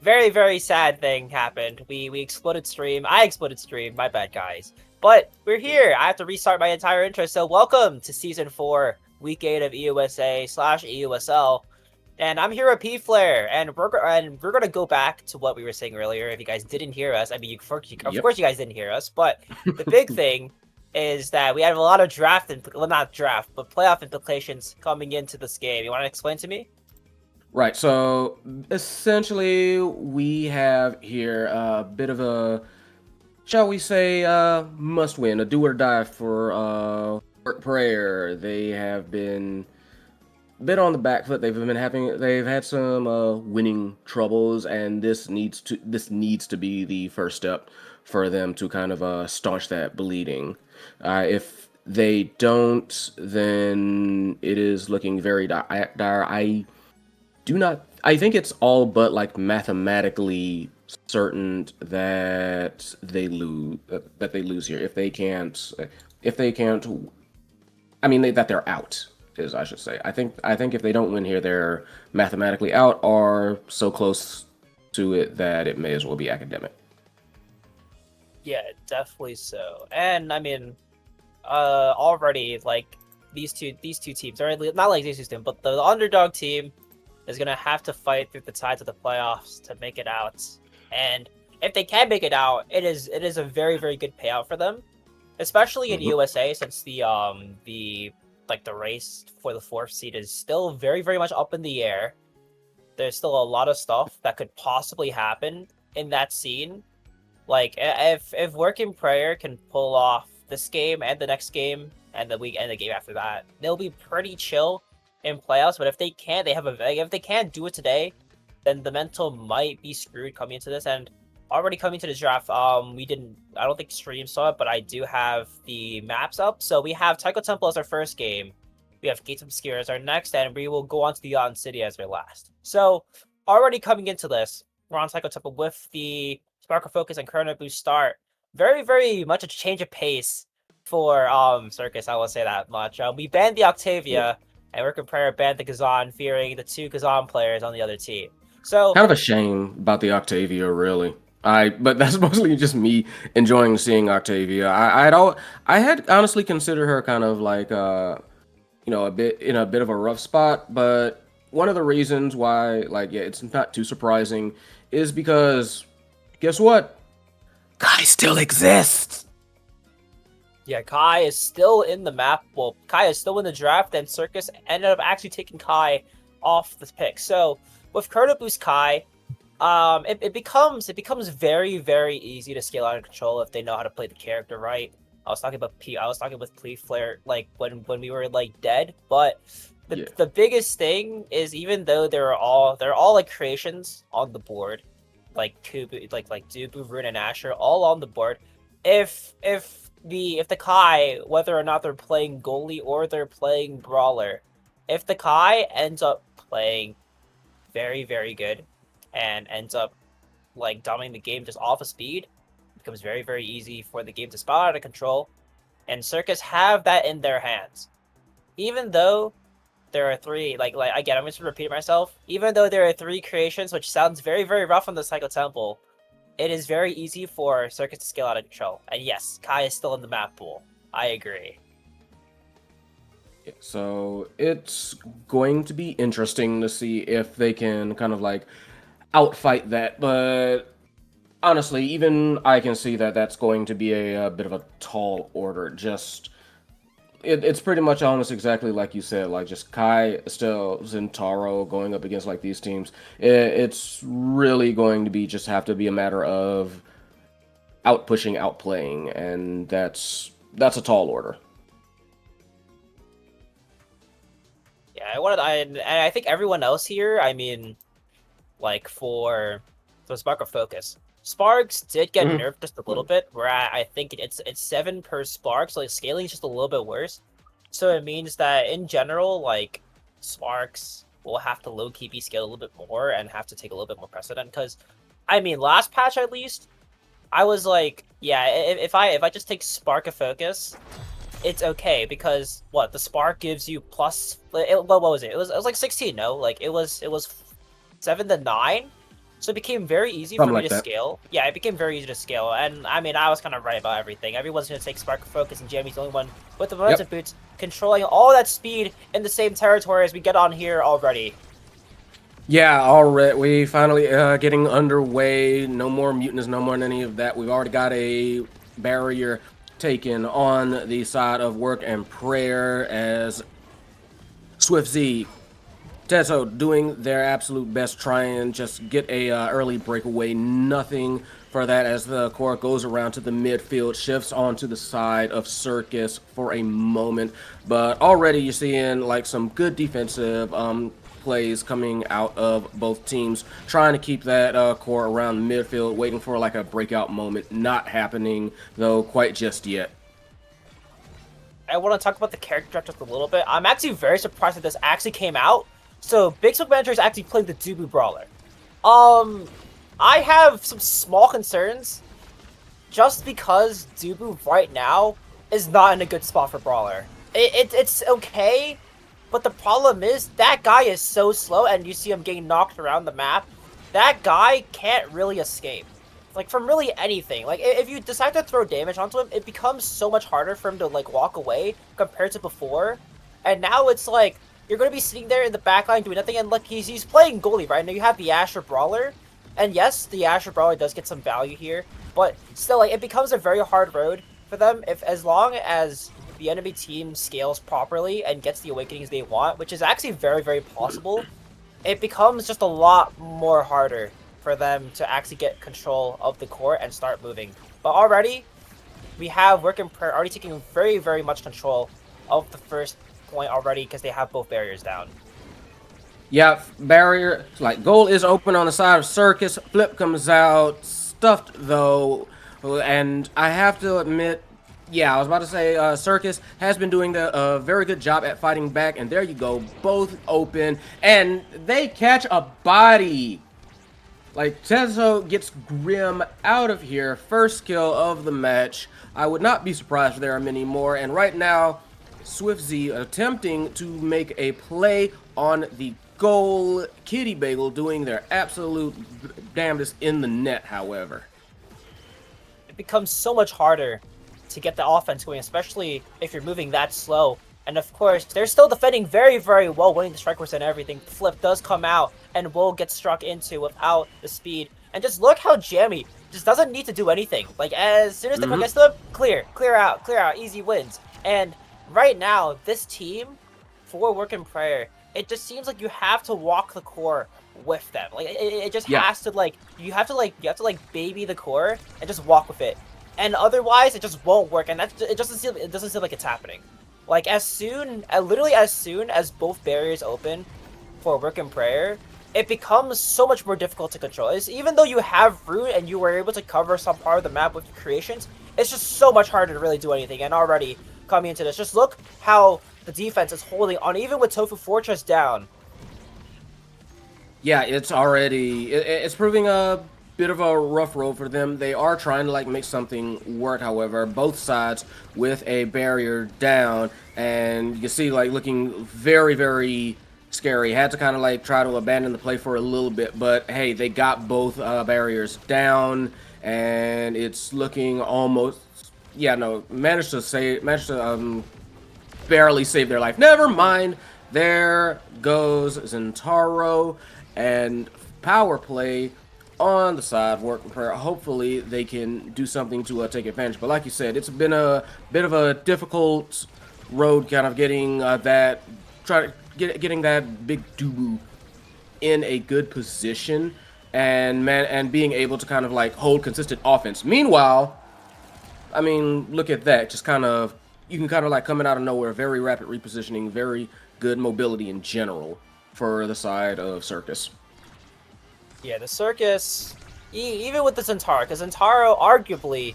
very sad thing happened. We exploded stream. I exploded stream. My bad, guys. But we're here. I have to restart my entire intro. So welcome to season 4, week 8 of EUSA/EUSL. And I'm here with P-Flare, and we're gonna go back to what we were saying earlier. If you guys didn't hear us, I mean, of course you guys didn't hear us. But the big thing is that we have a lot of not draft, but playoff implications coming into this game. You want to explain to me? Right, so essentially we have here a bit of a, shall we say, must win, a do or die for Work Prayer. They have been a bit on the back foot. They've had some winning troubles, and this needs to be the first step for them to kind of staunch that bleeding. If they don't, then it is looking very dire. I think it's all but like mathematically certain that they lose here if they can't. I mean that they're out, is I should say. I think if they don't win here, they're mathematically out or so close to it that it may as well be academic. Yeah, definitely so. And I mean, already like these two teams, or not like these two teams, but the underdog team is gonna have to fight through the tides of the playoffs to make it out. And if they can make it out, it is a very good payout for them, especially in USA, since the race for the 4th seed is still very much up in the air. There's still a lot of stuff that could possibly happen in that scene. Like if Working Prayer can pull off this game and the next game and the game after that, they'll be pretty chill in playoffs. But if they can't, if they can't do it today, then the mental might be screwed coming into this. And already coming to the draft, I don't think stream saw it, but I do have the maps up. So we have Taiko Temple as our first game, we have Gates Obscure as our next, and we will go on to the Yon City as our last. So already coming into this, we're on Taiko Temple with the Spark of Focus and Chrono Boost start. very much a change of pace for Circus, I will say that much. We banned the Octavia, and Working Prayer banned the Kazan, fearing the 2 Kazan players on the other team. So Kind of a shame about the Octavia, really. But that's mostly just me enjoying seeing Octavia. I had honestly considered her kind of like a bit of a rough spot, but one of the reasons why, like, yeah, it's not too surprising is because guess what? Kai still exists. yeah, Kai is still in the map. Well, Kai is still in the draft, and Circus ended up actually taking Kai off the pick. So with Chrono Boost Kai, it becomes very easy to scale out of control if they know how to play the character right. I was talking with Flare like when we were like dead, but the biggest thing is, even though they're all like creations on the board, like Kubu, like Dubu, Rune, and Asher, all on the board. If the Kai, whether or not they're playing goalie or they're playing brawler, if the Kai ends up playing very good and ends up like dominating the game just off of speed, it becomes very easy for the game to spiral out of control. And Circus have that in their hands. Even though there are 3, like again, I'm just repeating myself. Even though there are 3 creations, which sounds very rough on the Taiko Temple, it is very easy for Circus to scale out of control. And yes, Kai is still in the map pool. I agree. So it's going to be interesting to see if they can kind of like outfight that, but honestly, even I can see that that's going to be a bit of a tall order. It's pretty much almost exactly like you said, like just Kai, still Zentaro going up against like these teams. It's really going to be have to be a matter of outpushing, outplaying, and that's a tall order. Yeah, I think everyone else here, I mean, like for the Spark of Focus, Sparks did get nerfed just a little bit, where I think it's 7 per Spark, so like scaling is just a little bit worse. So it means that in general, like Sparks will have to low-key be scaled a little bit more and have to take a little bit more precedent. Because, I mean, last patch at least, I was like, yeah, if I just take Spark of Focus, it's okay, because the Spark gives you plus. What was it? It was like 16. No, like it was 7 to 9. So it became very easy Something for me like to that. scale. Yeah, it became very easy to scale. And I mean, I was kind of right about everything. Everyone's going to take Spark Focus, and Jamie's the only one with the momentum Yep. boots, controlling all that speed in the same territory as we get on here already. Yeah, already we finally getting underway. No more mutants, no more any of that. We've already got a barrier taken on the side of work and prayer as Swift Z, Teso doing their absolute best, try and just get a early breakaway. Nothing for that as the core goes around to the midfield, shifts onto the side of Circus for a moment. But already you're seeing like some good defensive plays coming out of both teams, trying to keep that core around midfield, waiting for like a breakout moment. Not happening though quite just yet. I want to talk about the character draft just a little bit. I'm actually very surprised that this actually came out. So Big Smoke Manager is actually playing the Dubu Brawler. I have some small concerns just because Dubu right now is not in a good spot for Brawler. It's okay, but the problem is that guy is so slow, and you see him getting knocked around the map. That guy can't really escape, like from really anything. Like if you decide to throw damage onto him, it becomes so much harder for him to like walk away compared to before. And now it's like you're gonna be sitting there in the backline doing nothing, and like he's playing goalie right now. You have the Asher Brawler, and yes, the Asher Brawler does get some value here, but still, like it becomes a very hard road for them if as long as the enemy team scales properly and gets the awakenings they want, which is actually very, very possible. It becomes just a lot more harder for them to actually get control of the core and start moving. But already, we have Work and Prayer already taking very, very much control of the first point already because they have both barriers down. Yeah, barrier, like, goal is open on the side of Circus. Flip comes out, stuffed though. And I have to admit, yeah, I was about to say, Circus has been doing a very good job at fighting back. And there you go, both open. And they catch a body. Like, Tezo gets Grim out of here. First kill of the match. I would not be surprised if there are many more. And right now, Swift Z attempting to make a play on the goal. Kitty Bagel doing their absolute damnedest in the net, however. It becomes so much harder to get the offense going, especially if you're moving that slow. And of course, they're still defending very, very well, winning the strike force and everything. Flip does come out and will get struck into without the speed. And just look how Jammy just doesn't need to do anything. Like, as soon as the core gets to them, clear out, easy wins. And right now, this team, for Work and Prayer, it just seems like you have to walk the core with them. Like, it just has to, like, you have to baby the core and just walk with it. And otherwise, it just won't work. And it doesn't seem like it's happening. Like, literally as soon as both barriers open for Work and Prayer, it becomes so much more difficult to control. Even though you have root and you were able to cover some part of the map with your creations, it's just so much harder to really do anything. And already coming into this, just look how the defense is holding on, even with Tofu Fortress down. Yeah, it's already, it's proving a bit of a rough road for them. They are trying to like make something work, however, both sides with a barrier down, and you can see like looking very, very scary. Had to kind of like try to abandon the play for a little bit, but hey, they got both barriers down, and it's looking almost, yeah, no, managed to barely save their life. Never mind. There goes Zentaro, and power play on the side, Work and Prayer. Hopefully they can do something to take advantage. But like you said, it's been a bit of a difficult road, kind of getting getting that big Dubu in a good position, and being able to kind of like hold consistent offense. Meanwhile, I mean, look at that. Just kind of, you can kind of like coming out of nowhere, very rapid repositioning, very good mobility in general for the side of Circus. Yeah, the Circus, even with the Zentaro, because Zentaro arguably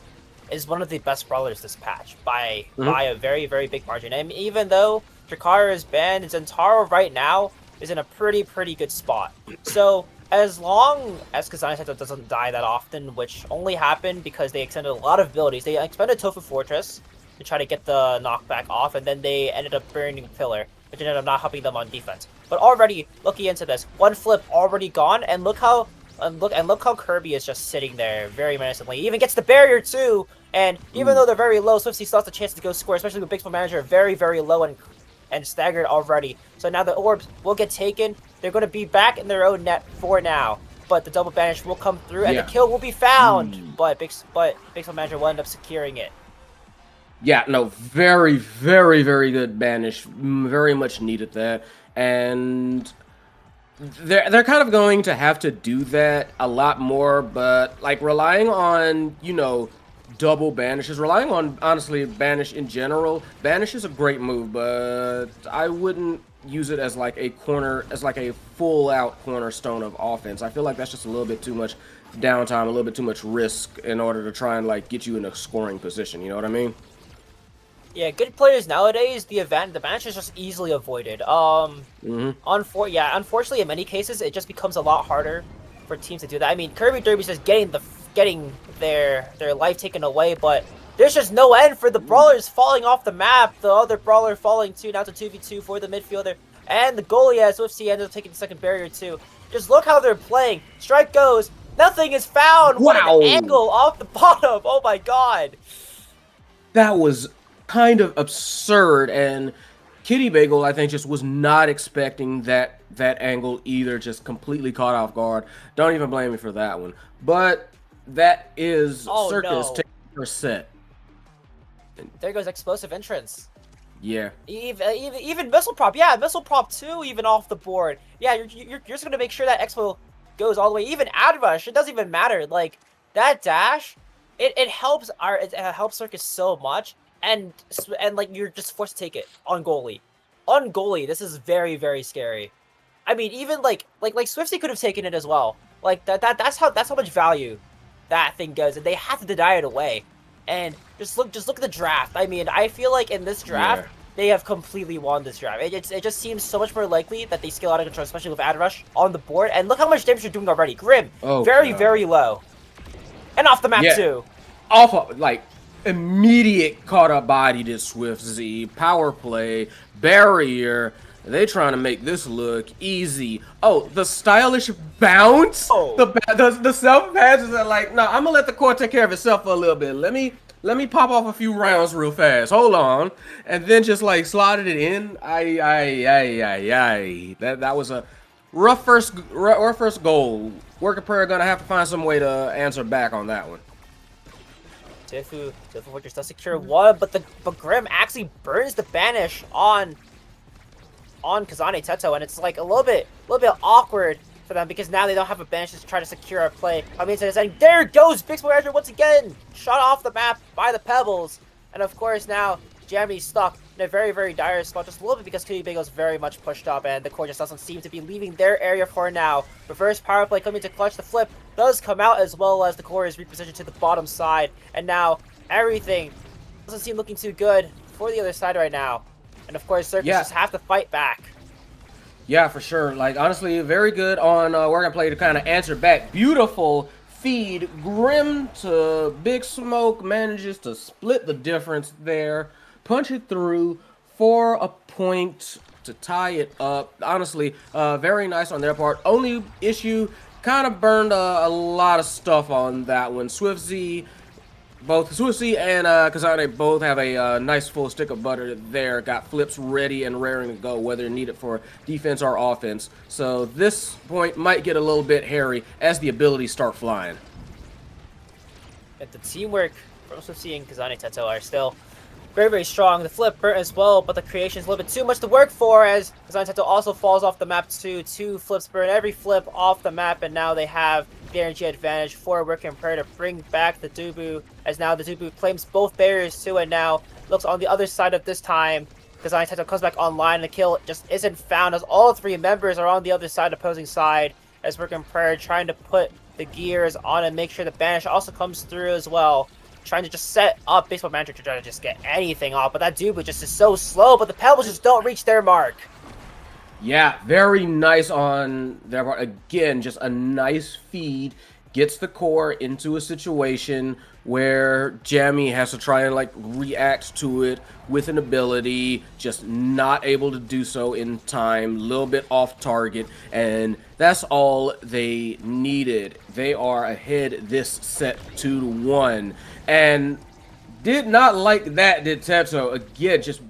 is one of the best brawlers this patch by a very, very big margin. And even though Drakara is banned, Zentaro right now is in a pretty good spot. So as long as Kazani doesn't die that often, which only happened because they extended a lot of abilities. They expended Tofu Fortress to try to get the knockback off, and then they ended up burning Pillar, which ended up not helping them on defense. But already, looking into this, one flip already gone, and look how And look how Kirby is just sitting there very menacingly. He even gets the barrier too. And even though they're very low, Swifty still has a chance to go score, especially with Big Smoke Manager very, very low and staggered already. So now the orbs will get taken. They're going to be back in their own net for now. But the double banish will come through, and the kill will be found. But Big Smoke Manager will end up securing it. Yeah, no, very, very, very good banish. Very much needed that. And they're kind of going to have to do that a lot more, but like relying on, you know, double banishes, relying on, honestly, banish in general. Banish is a great move, but I wouldn't use it as like a full out cornerstone of offense. I feel like that's just a little bit too much downtime, a little bit too much risk in order to try and like get you in a scoring position, you know what I mean? Yeah, good players nowadays, the banish is just easily avoided. Unfortunately, in many cases, it just becomes a lot harder for teams to do that. I mean, Kirby Derby's just getting their life taken away, but there's just no end for the brawlers falling off the map. The other brawler falling too, now to 2v2 for the midfielder, and the goalie as UFC ends up taking the second barrier too. Just look how they're playing. Strike goes, nothing is found. Wow. What an angle off the bottom. Oh my god. That was kind of absurd, and Kitty Bagel, I think, just was not expecting that angle either, just completely caught off guard. Don't even blame me for that one. But that is Circus taking her set. There goes explosive entrance. Yeah. Even missile prop. Yeah, missile prop too, even off the board. Yeah, you're just gonna make sure that expo goes all the way. Even ad rush, it doesn't even matter. Like that dash, it helps Circus so much. And like you're just forced to take it on goalie. On goalie, this is very, very scary. I mean, even like Swifty could have taken it as well. Like that's how much value that thing does, and they have to deny it away. And just look at the draft. I mean, I feel like in this draft they have completely won this draft. It just seems so much more likely that they scale out of control, especially with ad rush on the board. And look how much damage you're doing already. Grim, very low, and off the map too. Off of, like, immediate caught up body to Swift Z, power play, barrier. They trying to make this look easy. Oh, the stylish bounce. Oh. The self passes are like, no, I'm gonna let the core take care of itself for a little bit. Let me pop off a few rounds real fast. Hold on, and then just like slotted it in. That was a rough first goal. Worker Prayer gonna have to find some way to answer back on that one. Tifu Fortress does secure one, but Grim actually burns the banish on Kazane Teto, and it's like a little bit awkward for them because now they don't have a banish to try to secure a play. I mean, there goes Big Smoke Manager once again, shot off the map by the pebbles, and of course now Jeremy's stuck in a very, very dire spot, just a little bit because Kitty Bagel's very much pushed up, and the core just doesn't seem to be leaving their area for now. Reverse power play coming to clutch. The flip does come out, as well as the core is repositioned to the bottom side, and now everything doesn't seem looking too good for the other side right now. And of course, Circus just have to fight back. Yeah, for sure. Like, honestly, very good on Working Play to kind of answer back. Beautiful feed. Grim to Big Smoke manages to split the difference there. Punch it through for a point to tie it up. Honestly, very nice on their part. Only issue, kind of burned a lot of stuff on that one. Swift Z, both Swift Z and Kazane both have a nice full stick of butter there. Got flips ready and raring to go, whether needed for defense or offense. So this point might get a little bit hairy as the abilities start flying. But the teamwork from Swift Z and Kazane Teto are still very, very strong. The flip burnt as well, but the creation is a little bit too much to work for as Kazane Teto also falls off the map too. 2 flips burn every flip off the map, and now they have guaranteed advantage for Working Prayer to bring back the Dubu, as now the Dubu claims both barriers too, and now looks on the other side of this time. Kazane Teto comes back online, and the kill just isn't found as all 3 members are on the other side, opposing side, as Working Prayer trying to put the gears on and make sure the banish also comes through as well. Trying to just set up Baseball Manager to try to just get anything off, but that Dubu just is so slow, but the pebbles just don't reach their mark. Yeah, very nice on their part. Again, just a nice feed gets the core into a situation where Jammy has to try and like react to it with an ability, just not able to do so in time, a little bit off target, and that's all they needed. They are ahead this set 2-1, and did not like that, did Teto. Again, just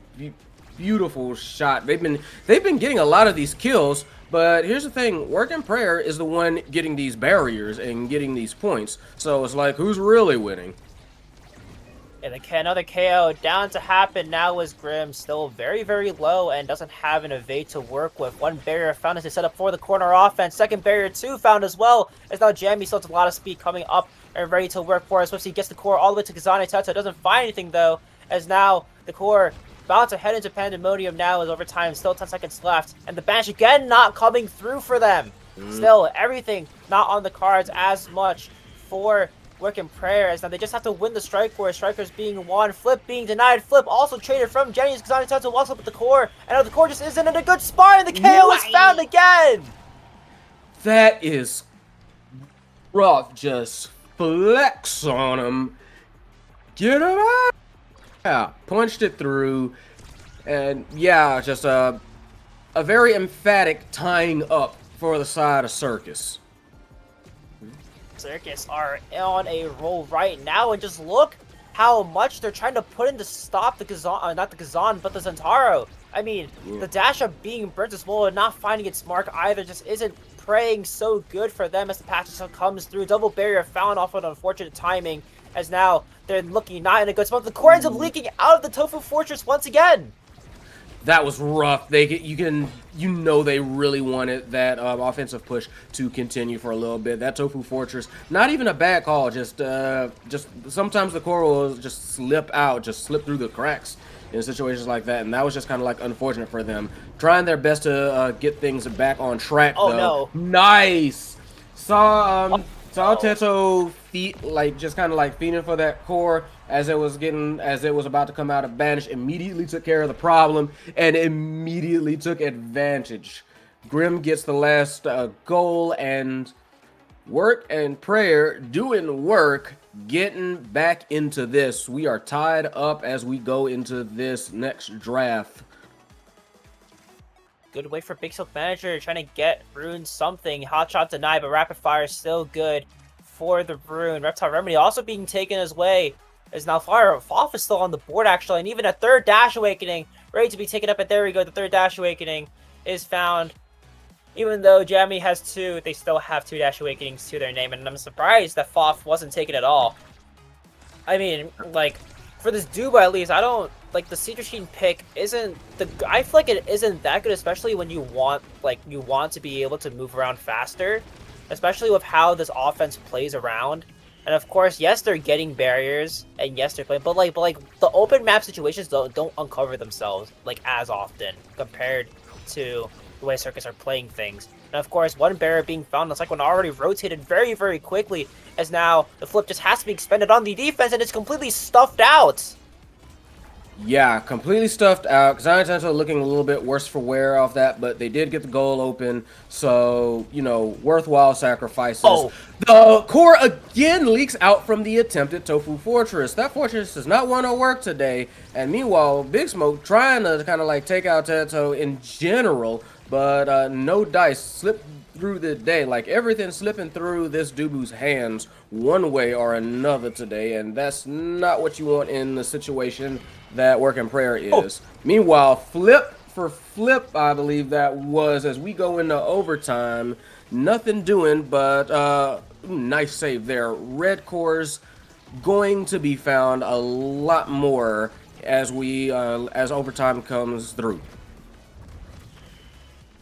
beautiful shot. They've been getting a lot of these kills, but here's the thing, Work and Prayer is the one getting these barriers and getting these points. So it's like, who's really winning? And another KO down to happen now is Grim, still very, very low and doesn't have an evade to work with. One barrier found as they set up for the corner offense. Second barrier too found as well, as now Jammy still has a lot of speed coming up and ready to work for us. Swifty gets the core all the way to Kazane Teto. Doesn't find anything though, as now the core about to head into Pandemonium now as overtime, still 10 seconds left. And the Banish again not coming through for them. Still, everything not on the cards as much for Work and Prayer, as now they just have to win the Strike War. Strikers being won, Flip being denied. Flip also traded from Jenny's Kazane Teto, walks up with the core, and now the core just isn't in a good spot, and the KO is found again! That is rough. Just flex on him. Get him out! Yeah, punched it through, and yeah, just a very emphatic tying up for the side of Circus. Circus are on a roll right now, and just look how much they're trying to put in to stop the Kazan, not the Kazan, but the Zentaro. I mean, the dash up being burnt as well and not finding its mark either just isn't praying so good for them as the patch comes through. Double barrier found off of unfortunate timing, as now they're looking not in a good spot. The core ends up leaking out of the Tofu Fortress once again. That was rough. You know they really wanted that offensive push to continue for a little bit. That Tofu Fortress, not even a bad call. Just sometimes the core will just slip out, just slip through the cracks in situations like that, and that was just kind of like unfortunate for them. Trying their best to get things back on track. Oh though. no! Nice. Saw Teto feet like just kind of like feeding for that core as it was about to come out of Banish. Immediately took care of the problem and immediately took advantage. Grim gets the last goal, and Work and Prayer doing work, getting back into this. We are tied up as we go into this next draft. Good way for Big Silk Manager, trying to get Rune something. Hot shot denied, but Rapid Fire is still good for the Rune. Reptile Remedy also being taken his way, as now Fire off is still on the board actually, and even a third Dash Awakening ready to be taken up, and there we go, the third Dash Awakening is found. Even though Jammy has two, they still have two Dash Awakenings to their name, and I'm surprised that Foff wasn't taken at all. I mean, like, for this Duba at least, I don't, like, the Siege Machine pick isn't, I feel like it isn't that good, especially when you want to be able to move around faster, especially with how this offense plays around. And of course, yes, they're getting barriers, and yes, they're playing, but like the open map situations don't uncover themselves, like, as often, compared to the way Circus are playing things. And of course, one barrier being found, it's like one already rotated very, very quickly, as now the flip just has to be expended on the defense, and it's completely stuffed out. Yeah, completely stuffed out. Kazane Teto looking a little bit worse for wear off that, but they did get the goal open, so, you know, worthwhile sacrifices. Oh. The core again leaks out from the attempted Tofu Fortress. That fortress does not want to work today, and meanwhile, Big Smoke trying to kind of like take out Teto in general, but no dice slipped through the day. Like, everything slipping through this Dubu's hands one way or another today, and that's not what you want in the situation that Work and Prayer is. Oh. Meanwhile, Flip for Flip, I believe that was, as we go into overtime, nothing doing, but nice save there. Red cores going to be found a lot more as we as overtime comes through.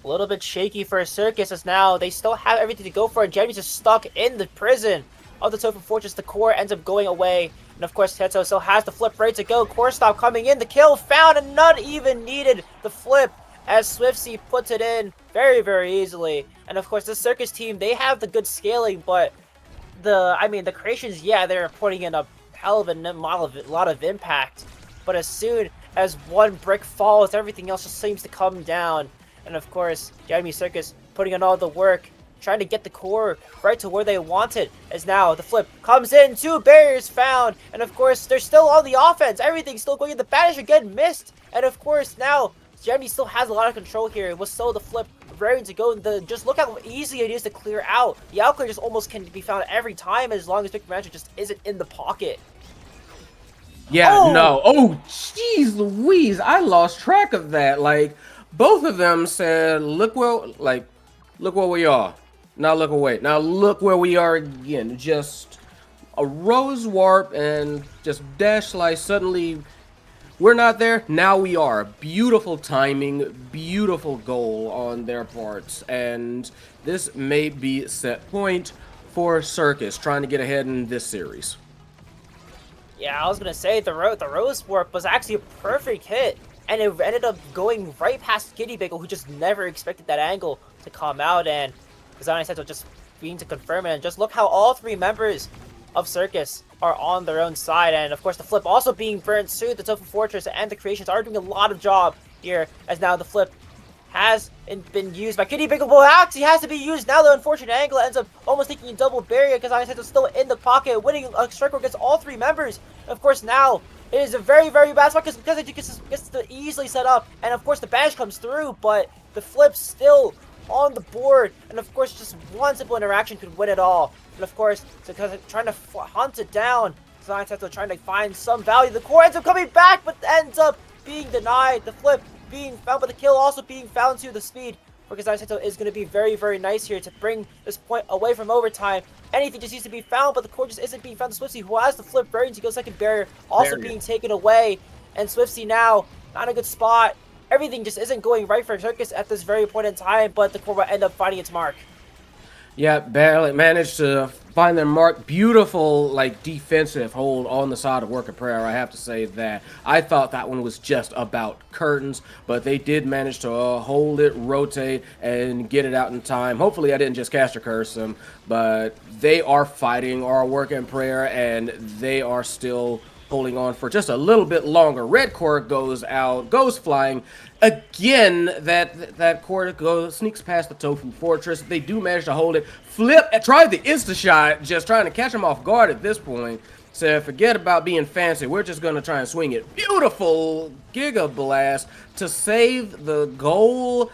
A little bit shaky for Circus, as now they still have everything to go for, and Jeremy's just stuck in the prison of the Tofu Fortress. The core ends up going away, and of course Teto still has the flip ready to go. Core stop coming in, the kill found, and not even needed the flip as Swiftsy puts it in very, very easily. And of course the Circus team, they have the good scaling, but the creations, yeah, they're putting in a hell of a lot of impact, but as soon as one brick falls, everything else just seems to come down. And of course, Jeremy Circus putting in all the work trying to get the core right to where they want it. As now the flip comes in, 2 barriers found, and of course they're still on the offense. Everything's still going in. The banish again missed, and of course now Jeremy still has a lot of control here. It was still the flip raring to go. Just look how easy it is to clear out. The outclear just almost can be found every time as long as Victor Magic just isn't in the pocket. Yeah, no. Oh, jeez Louise. I lost track of that. Like, both of them said, look where we are. Now look away. Now look where we are again. Just a rose warp and just dash slice. Suddenly, we're not there. Now we are. Beautiful timing. Beautiful goal on their parts. And this may be set point for Circus trying to get ahead in this series. Yeah, I was gonna say the Rose Warp was actually a perfect hit, and it ended up going right past Kitty Bagel, who just never expected that angle to come out, and Kazane Seto just being to confirm it. And just look how all 3 members of Circus are on their own side, and of course the flip also being burnt soon. The Tofu Fortress and the Creations are doing a lot of job here, as now the flip has been used by Kitty Bagel, but actually has to be used now. The unfortunate angle ends up almost taking a double barrier because Aniseto is still in the pocket, winning a strike against all 3 members. And of course now it is a very, very bad spot because it gets to easily set up, and of course the banish comes through, but the flip's still on the board, and of course just one simple interaction could win it all. And of course, because trying to hunt it down, Aniseto trying to find some value. The core ends up coming back, but ends up being denied. The flip being found, but the kill also being found to the speed. Because Aniseto is going to be very, very nice here to bring this point away from overtime. Anything just needs to be found, but the core just isn't being found. Swifty, who has the flip ready to go second barrier, also being taken away. And Swifty now, not in a good spot. Everything just isn't going right for Circus at this very point in time, but the core will end up finding its mark. Yeah, barely managed to find their mark. Beautiful, like, defensive hold on the side of Work of Prayer. I have to say that. I thought that one was just about curtains, but they did manage to hold it, rotate, and get it out in time. Hopefully, I didn't just caster curse them, but they are fighting our Work in Prayer, and they are still holding on for just a little bit longer. Red core goes out, goes flying. Again, that core sneaks past the Tofu Fortress. They do manage to hold it. Flip, tried the insta-shot, just trying to catch him off guard at this point. Said, forget about being fancy. We're just going to try and swing it. Beautiful Giga Blast to save the goal.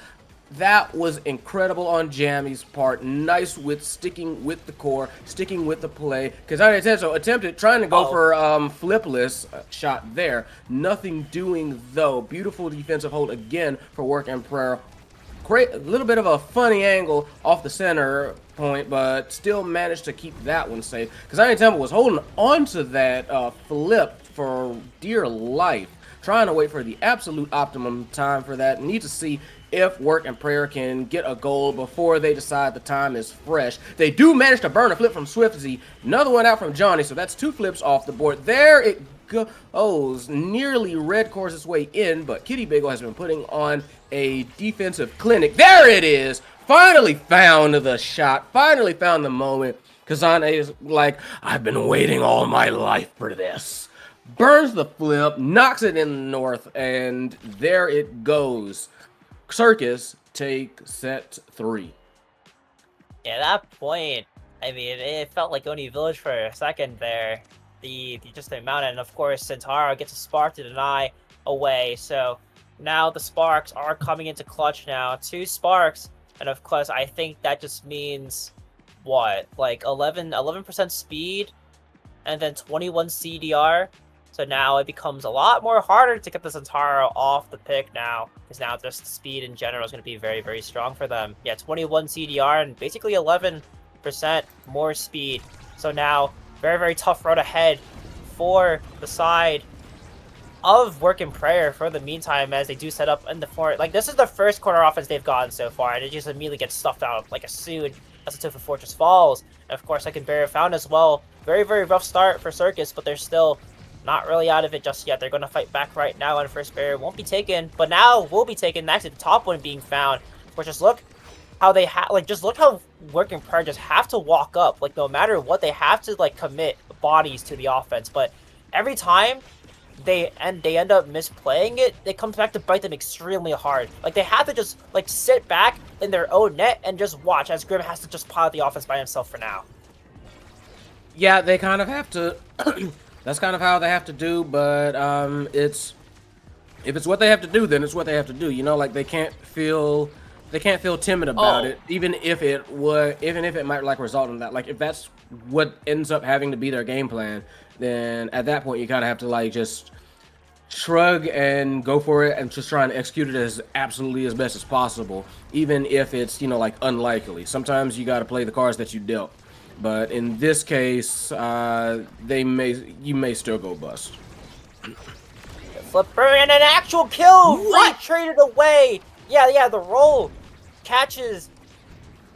That was incredible on Jammy's part. Nice with sticking with the core, sticking with the play. Because Aniseto attempted trying to go for flipless shot there. Nothing doing though. Beautiful defensive hold again for Work and Prayer. Great, a little bit of a funny angle off the center point, but still managed to keep that one safe. Because Aniseto was holding onto that flip for dear life. Trying to wait for the absolute optimum time for that. Need to see if Work and Prayer can get a goal before they decide the time is fresh. They do manage to burn a flip from Swifty. Another one out from Johnny, so that's 2 flips off the board. There it goes. Nearly red cores its way in, but Kitty Bagel has been putting on a defensive clinic. There it is! Finally found the shot. Finally found the moment. Kazane is like, I've been waiting all my life for this. Burns the flip, knocks it in the north, and there it goes. Circus take set 3. Yeah, at that point, I mean, it felt like Oni Village for a second there. Just the amount, and of course, Centauro gets a spark to deny away. So now the sparks are coming into clutch now. 2 sparks, and of course, I think that just means what, like 11% speed, and then 21 CDR. So now it becomes a lot more harder to get the Centauro off the pick now, because now just speed in general is going to be very, very strong for them. Yeah, 21 CDR and basically 11% more speed. So now, very, very tough road ahead for the side of Work and Prayer for the meantime, as they do set up in the fort. Like, this is the first corner offense they've gotten so far, and it just immediately gets stuffed out like as soon as the Tofu Fortress falls. And of course, second barrier found as well. Very, very rough start for Circus, but they're still not really out of it just yet. They're going to fight back right now, and first barrier won't be taken, but now will be taken. Actually, the top one being found. But just look how they just look how Work and Prayer just have to walk up. Like, no matter what, they have to like commit bodies to the offense. But every time they end up misplaying it, it comes back to bite them extremely hard. Like, they have to just, like, sit back in their own net and just watch as Grim has to just pilot the offense by himself for now. Yeah, they kind of have to. That's kind of how they have to do, but it's if it's what they have to do, then it's what they have to do. You know, like they can't feel timid about it, even if it might like result in that. Like if that's what ends up having to be their game plan, then at that point you kind of have to like just shrug and go for it and just try and execute it as absolutely as best as possible, even if it's, you know, like unlikely. Sometimes you got to play the cards that you dealt, but in this case, you may still go bust. Flipper and an actual kill! What? Traded away! Yeah, the roll catches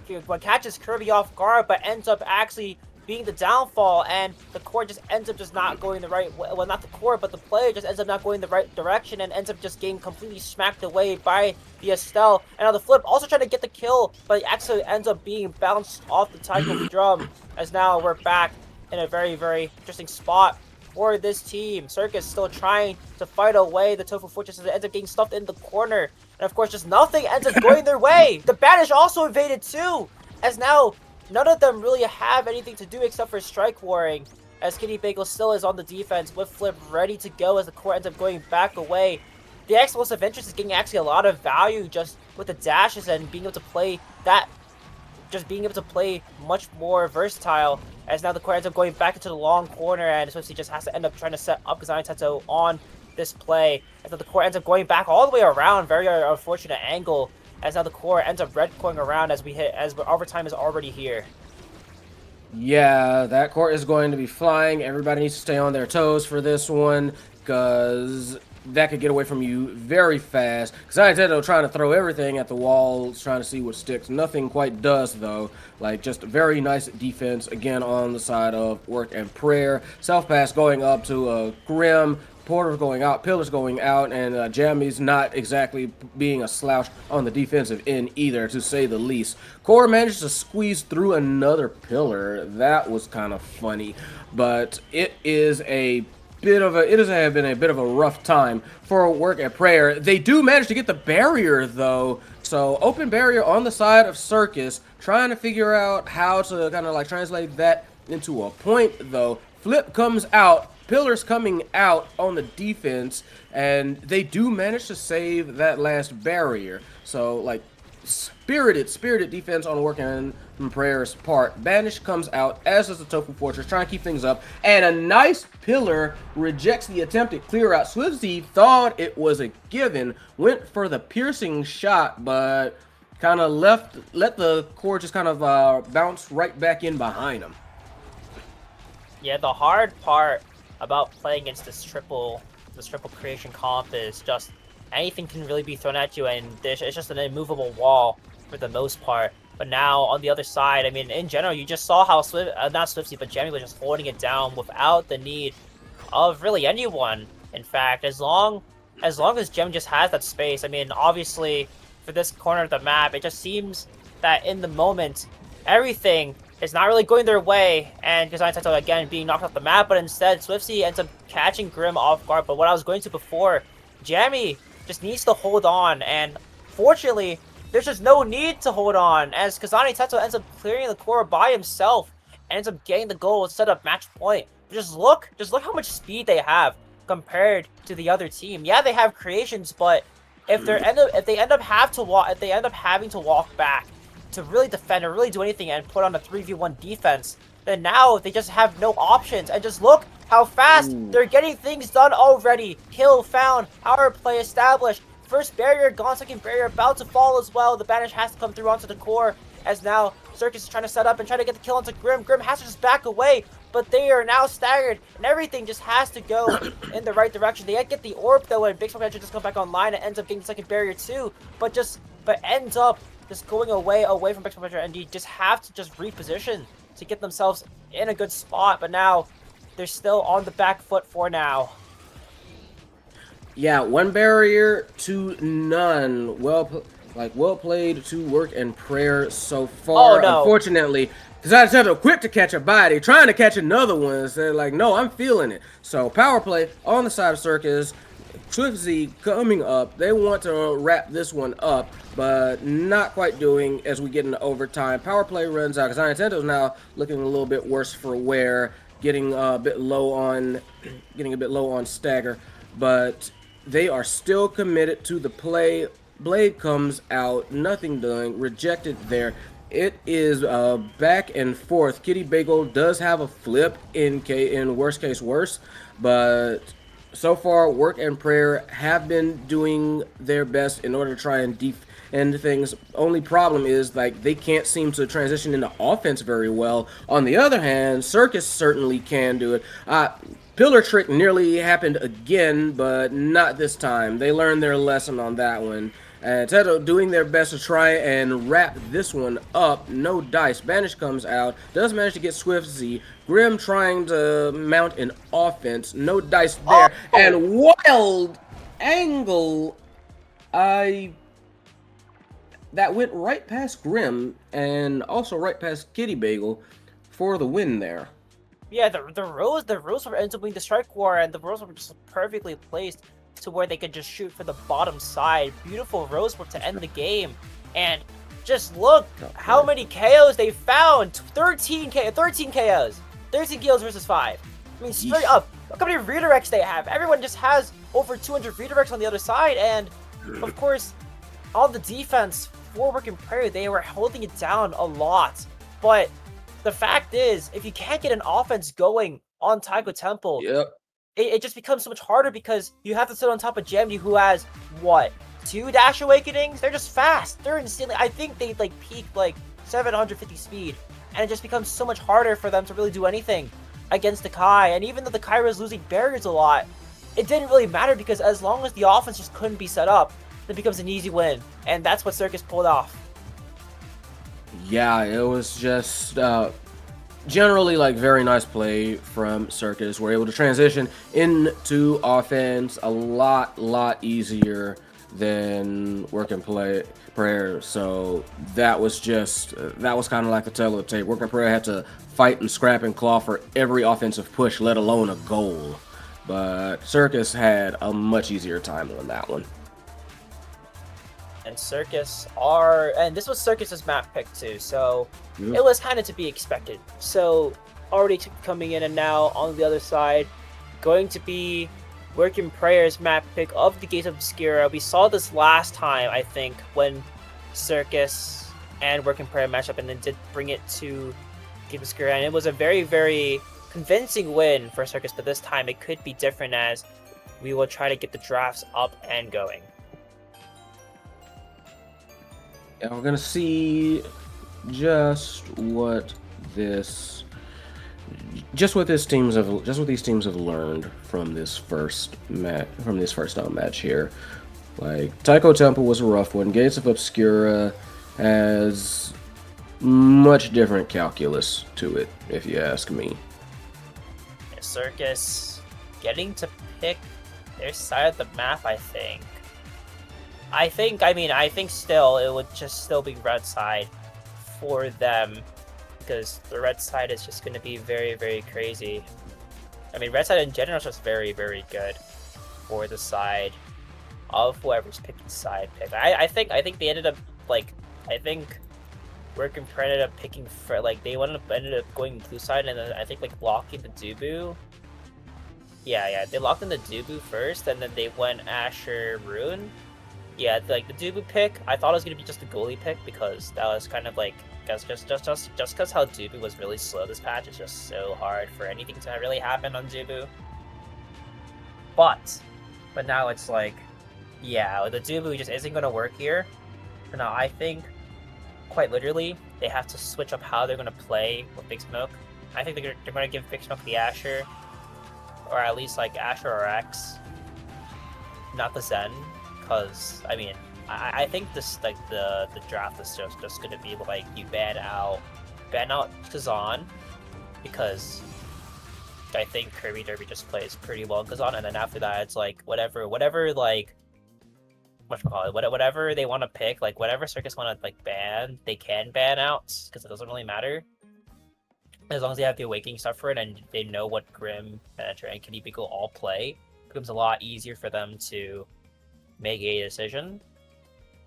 Kirby off guard, but ends up actually being the downfall, and the core just ends up just not going the right way. Well, not the core, but the player just ends up not going the right direction and ends up just getting completely smacked away by the Estelle. And now the Flip also trying to get the kill, but he actually ends up being bounced off the Taiko drum, as now we're back in a very, very interesting spot for this team. Circus still trying to fight away the Tofu Fortress as it ends up getting stuffed in the corner. And of course, just nothing ends up going their way. The Banish also invaded too, as now none of them really have anything to do except for strike warring, as Kitty Bagel still is on the defense with Flip ready to go as the core ends up going back away. The Explosive Interest is getting actually a lot of value just with the dashes and being able to play that, just being able to play much more versatile, as now the core ends up going back into the long corner and Swifty just has to end up trying to set up Kazani Tetsuo on this play. As now the core ends up going back all the way around, very unfortunate angle, as now the core ends up red coring around as overtime is already here. Yeah, that core is going to be flying. Everybody needs to stay on their toes for this one, because that could get away from you very fast. Because I intended on trying to throw everything at the walls, trying to see what sticks. Nothing quite does, though. Like, just a very nice defense, again, on the side of Work and Prayer. Self-pass going up to Grim. Porter's going out, Pillar's going out, and Jammy's not exactly being a slouch on the defensive end either, to say the least. Core managed to squeeze through another Pillar. That was kind of funny, but it has been a bit of a rough time for Work and Prayer. They do manage to get the barrier though, so open barrier on the side of Circus, trying to figure out how to kind of like translate that into a point though. Flip comes out. Pillar's coming out on the defense, and they do manage to save that last barrier. So, like, spirited defense on Work and Prayer's part. Banish comes out, as does the Tofu Fortress, trying to keep things up, and a nice Pillar rejects the attempted clear out. Swifty thought it was a given, went for the piercing shot, but kind of let the core just kind of bounce right back in behind him. Yeah, the hard part about playing against this triple creation comp is just anything can really be thrown at you, and it's just an immovable wall for the most part. But now on the other side, I mean, in general, you just saw how not Swifty, but Jamie was just holding it down without the need of really anyone. In fact, as long as Gem just has that space, I mean, obviously for this corner of the map, it just seems that in the moment, everything is not really going their way, and Kazani Tetsuo again being knocked off the map, but instead Swifty ends up catching Grim off guard. But what I was going to before, Jammy just needs to hold on, and fortunately, there's just no need to hold on, as Kazani Tetsuo ends up clearing the core by himself, ends up getting the goal, set up match point. Just look how much speed they have compared to the other team. Yeah, they have creations, but if they end up having to walk back to really defend or really do anything and put on a 3v1 defense, then now they just have no options. And just look how fast they're getting things done already. Kill found, power play established, first barrier gone, second barrier about to fall as well. The Banish has to come through onto the core, as now Circus is trying to set up and try to get the kill onto Grim. Grim has to just back away, but they are now staggered, and everything just has to go in the right direction. They get the orb though, and Big Smoke just come back online and ends up getting the second barrier too, but ends up just going away from Big Smoke, and you just have to just reposition to get themselves in a good spot. But now they're still on the back foot for now. Yeah, one barrier to well played to Work and Prayer so far. Oh, no. Unfortunately, decided to quick to catch a body, trying to catch another one. So they're like, no, I'm feeling it. So power play on the side of Circus. Swift Z coming up. They want to wrap this one up, but not quite doing as we get into overtime. Power play runs out because Nintendo's now looking a little bit worse for wear, getting a bit low on stagger, but they are still committed to the play. Blade comes out, nothing doing, rejected there. It is back and forth. Kitty Bagel does have a flip in worst case worse, but so far, Work and Prayer have been doing their best in order to try and defend things. Only problem is, like, they can't seem to transition into offense very well. On the other hand, Circus certainly can do it. Pillar Trick nearly happened again, but not this time. They learned their lesson on that one. And Teto doing their best to try and wrap this one up. No dice. Banish comes out. Does manage to get Swift Z. Grim trying to mount an offense. No dice there. Oh! And wild angle. That went right past Grim and also right past Kitty Bagel for the win there. Yeah, the rules were ends up being the strike war, and the rules were just perfectly placed to where they could just shoot for the bottom side. Beautiful rose work to end the game, and just look how many KOs they found. 13 KOs. 13 kills versus 5. I mean, straight up, look how many redirects they have. Everyone just has over 200 redirects on the other side, and of course, all the defense for Work and Prayer, they were holding it down a lot. But the fact is, if you can't get an offense going on Taiko Temple, it just becomes so much harder because you have to sit on top of Jamdi, who has, what, 2 Dash Awakenings? They're just fast. They're insanely... I think they, like, peaked, like, 750 speed. And it just becomes so much harder for them to really do anything against the Kai. And even though the Kai was losing barriers a lot, it didn't really matter because as long as the offense just couldn't be set up, it becomes an easy win. And that's what Circus pulled off. Yeah, it was just... generally, like, very nice play from Circus. We're able to transition into offense a lot easier than Work and Prayer. So that was kind of like the tale of the tape. Work and Prayer had to fight and scrap and claw for every offensive push, let alone a goal. But Circus had a much easier time on that one. And this was Circus's map pick too, so it was kind of to be expected. So already coming in, and now on the other side, going to be Work and Prayer's map pick of the Gates of Obscura. We saw this last time, I think, when Circus and Work and Prayer matched up, and then did bring it to Gates of Obscura, and it was a very, very convincing win for Circus. But this time, it could be different as we will try to get the drafts up and going. And we're gonna see just what these teams have learned from this first match here. Like, Taiko Temple was a rough one. Gates of Obscura has much different calculus to it, if you ask me. Circus getting to pick their side of the map, I think. I think still it would just still be red side for them, because the red side is just going to be very, very crazy. I mean, red side in general is just very, very good for the side of whoever's picking side pick. I think they ended up, like, I think Work and Prayer ended up picking for, like, they ended up going blue side, and then I think, like, locking the Dubu. Yeah, they locked in the Dubu first, and then they went Asher Rune. Yeah, like the Dubu pick, I thought it was gonna be just a goalie pick because that was kind of like, just because how Dubu was really slow this patch, it's just so hard for anything to really happen on Dubu. But now it's like, yeah, the Dubu just isn't gonna work here. So now I think, quite literally, they have to switch up how they're gonna play with Big Smoke. I think they're gonna give Big Smoke the Asher, or at least like Asher or X, not the Zen. Because, I mean, I think this, like, the draft is just gonna be like, you ban out Kazan, because I think Kirby Derby just plays pretty well in Kazan, and then after that it's like whatever like, whatever they want to pick, like whatever Circus want to like ban, they can ban out, because it doesn't really matter. as long as they have the awakening stuff for it and they know what Grim, Penetra, and Kanibico all play, it becomes a lot easier for them to make a decision.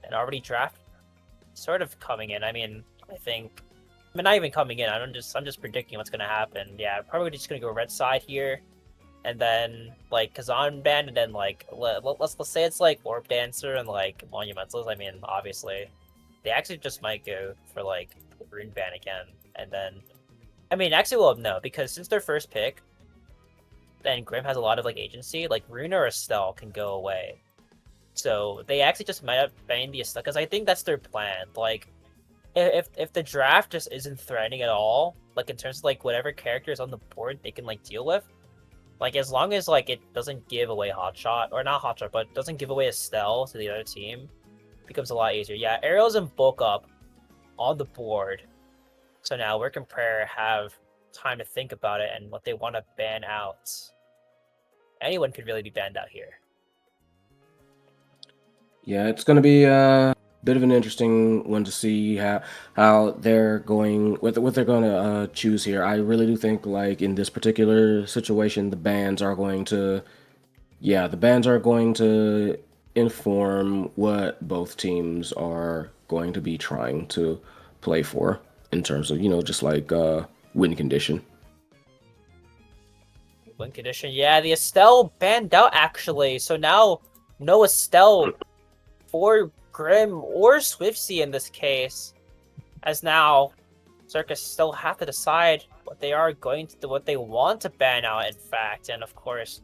And already draft sort of coming in. I mean, not even coming in. I'm just predicting what's gonna happen. Yeah, probably just gonna go red side here, and then like Kazan ban, and then like let's say it's like Orb Dancer and like Monumentals. I mean, obviously, they actually just might go for like Rune ban again, and then I mean, actually, well, no, because since their first pick, then Grim has a lot of like agency. Like Rune or Estelle can go away, so they actually just might have banned the Estelle because I think that's their plan. Like, if the draft just isn't threatening at all, like in terms of like whatever character is on the board, they can like deal with. Like as long as like it doesn't give away Hotshot or not Hotshot, but doesn't give away Estelle to the other team, it becomes a lot easier. Yeah, Aerials and Bulk Up on the board. So now Work and Prayer have time to think about it and what they want to ban out. Anyone could really be banned out here. Yeah, it's going to be a bit of an interesting one to see how they're going, what they're going to choose here. I really do think, like, in this particular situation, the bans are going to inform what both teams are going to be trying to play for in terms of, just like win condition. Win condition. Yeah, the Estelle banned out actually. So now no Estelle for Grim or Swiftsy in this case, as now Circus still have to decide what they are going to do, what they want to ban out, in fact. And of course,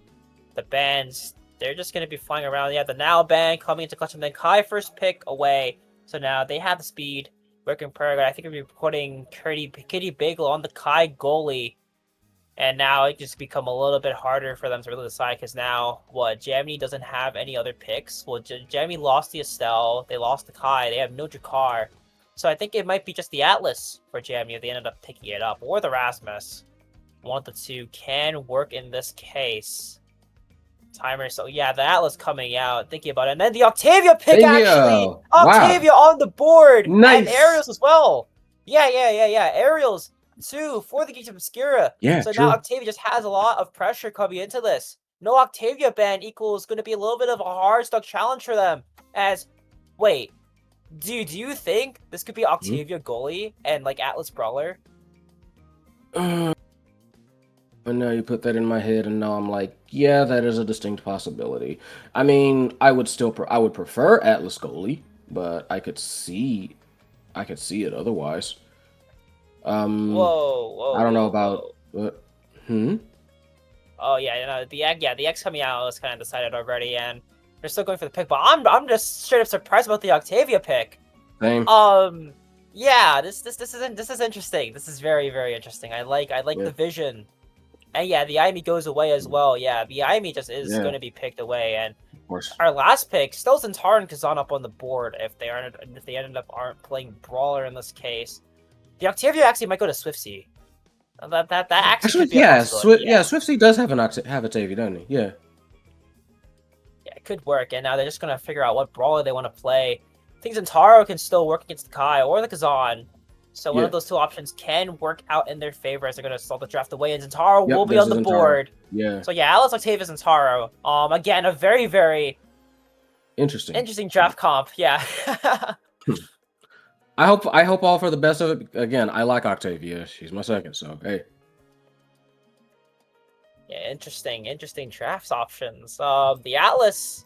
the bans, they're just going to be flying around. Yeah, the now ban coming into clutch, and then Kai first pick away. So now they have the speed. Working Prayer, I think we'll be putting Kitty Bagel on the Kai goalie. And now it just become a little bit harder for them to really decide because now, Jamie doesn't have any other picks. Well, Jamie lost the Estelle, they lost the Kai, they have no Jakar. So I think it might be just the Atlas for Jamie if they ended up picking it up, or the Rasmus. One of the two can work in this case. Timer, so yeah, the Atlas coming out, thinking about it. And then the Octavia pick, actually! Octavia on the board! Nice. And Aerials as well! Yeah. Aerials 2 for the Gates of Obscura. Yeah, so true. Now Octavia just has a lot of pressure coming into this. No Octavia ban equals going to be a little bit of a hard stuck challenge for them. As, wait, do you think this could be Octavia goalie and like Atlas Brawler? But now you put that in my head, and now I'm like, yeah, that is a distinct possibility. I mean, I would prefer Atlas goalie, but I could see it otherwise. Whoa! I don't know about what. Oh yeah, the X coming out was kind of decided already, and they're still going for the pick. But I'm just straight up surprised about the Octavia pick. Same. Yeah, this is interesting. This is very, very interesting. I like the vision. And yeah, the Aimi goes away as well. Yeah, the Aimi just is going to be picked away. And of course, our last pick, still Zentara and Kazan up on aren't playing Brawler in this case. The Octavia actually might go to Swiftsy. That actually could be a possibility. Swiftsy does have Octavia, doesn't he? Yeah. Yeah, it could work. And now they're just gonna figure out what Brawler they want to play. I think Zentaro can still work against the Kai or the Kazan. So one of those two options can work out in their favor as they're gonna start the draft away, and Zentaro will be on the board. Yeah. So yeah, Atlas, Octavia, Zentaro. Again, a very, very interesting draft comp. Yeah. I hope all for the best of it. Again, I like Octavia. She's my second, so hey. Yeah, interesting drafts options. The Atlas,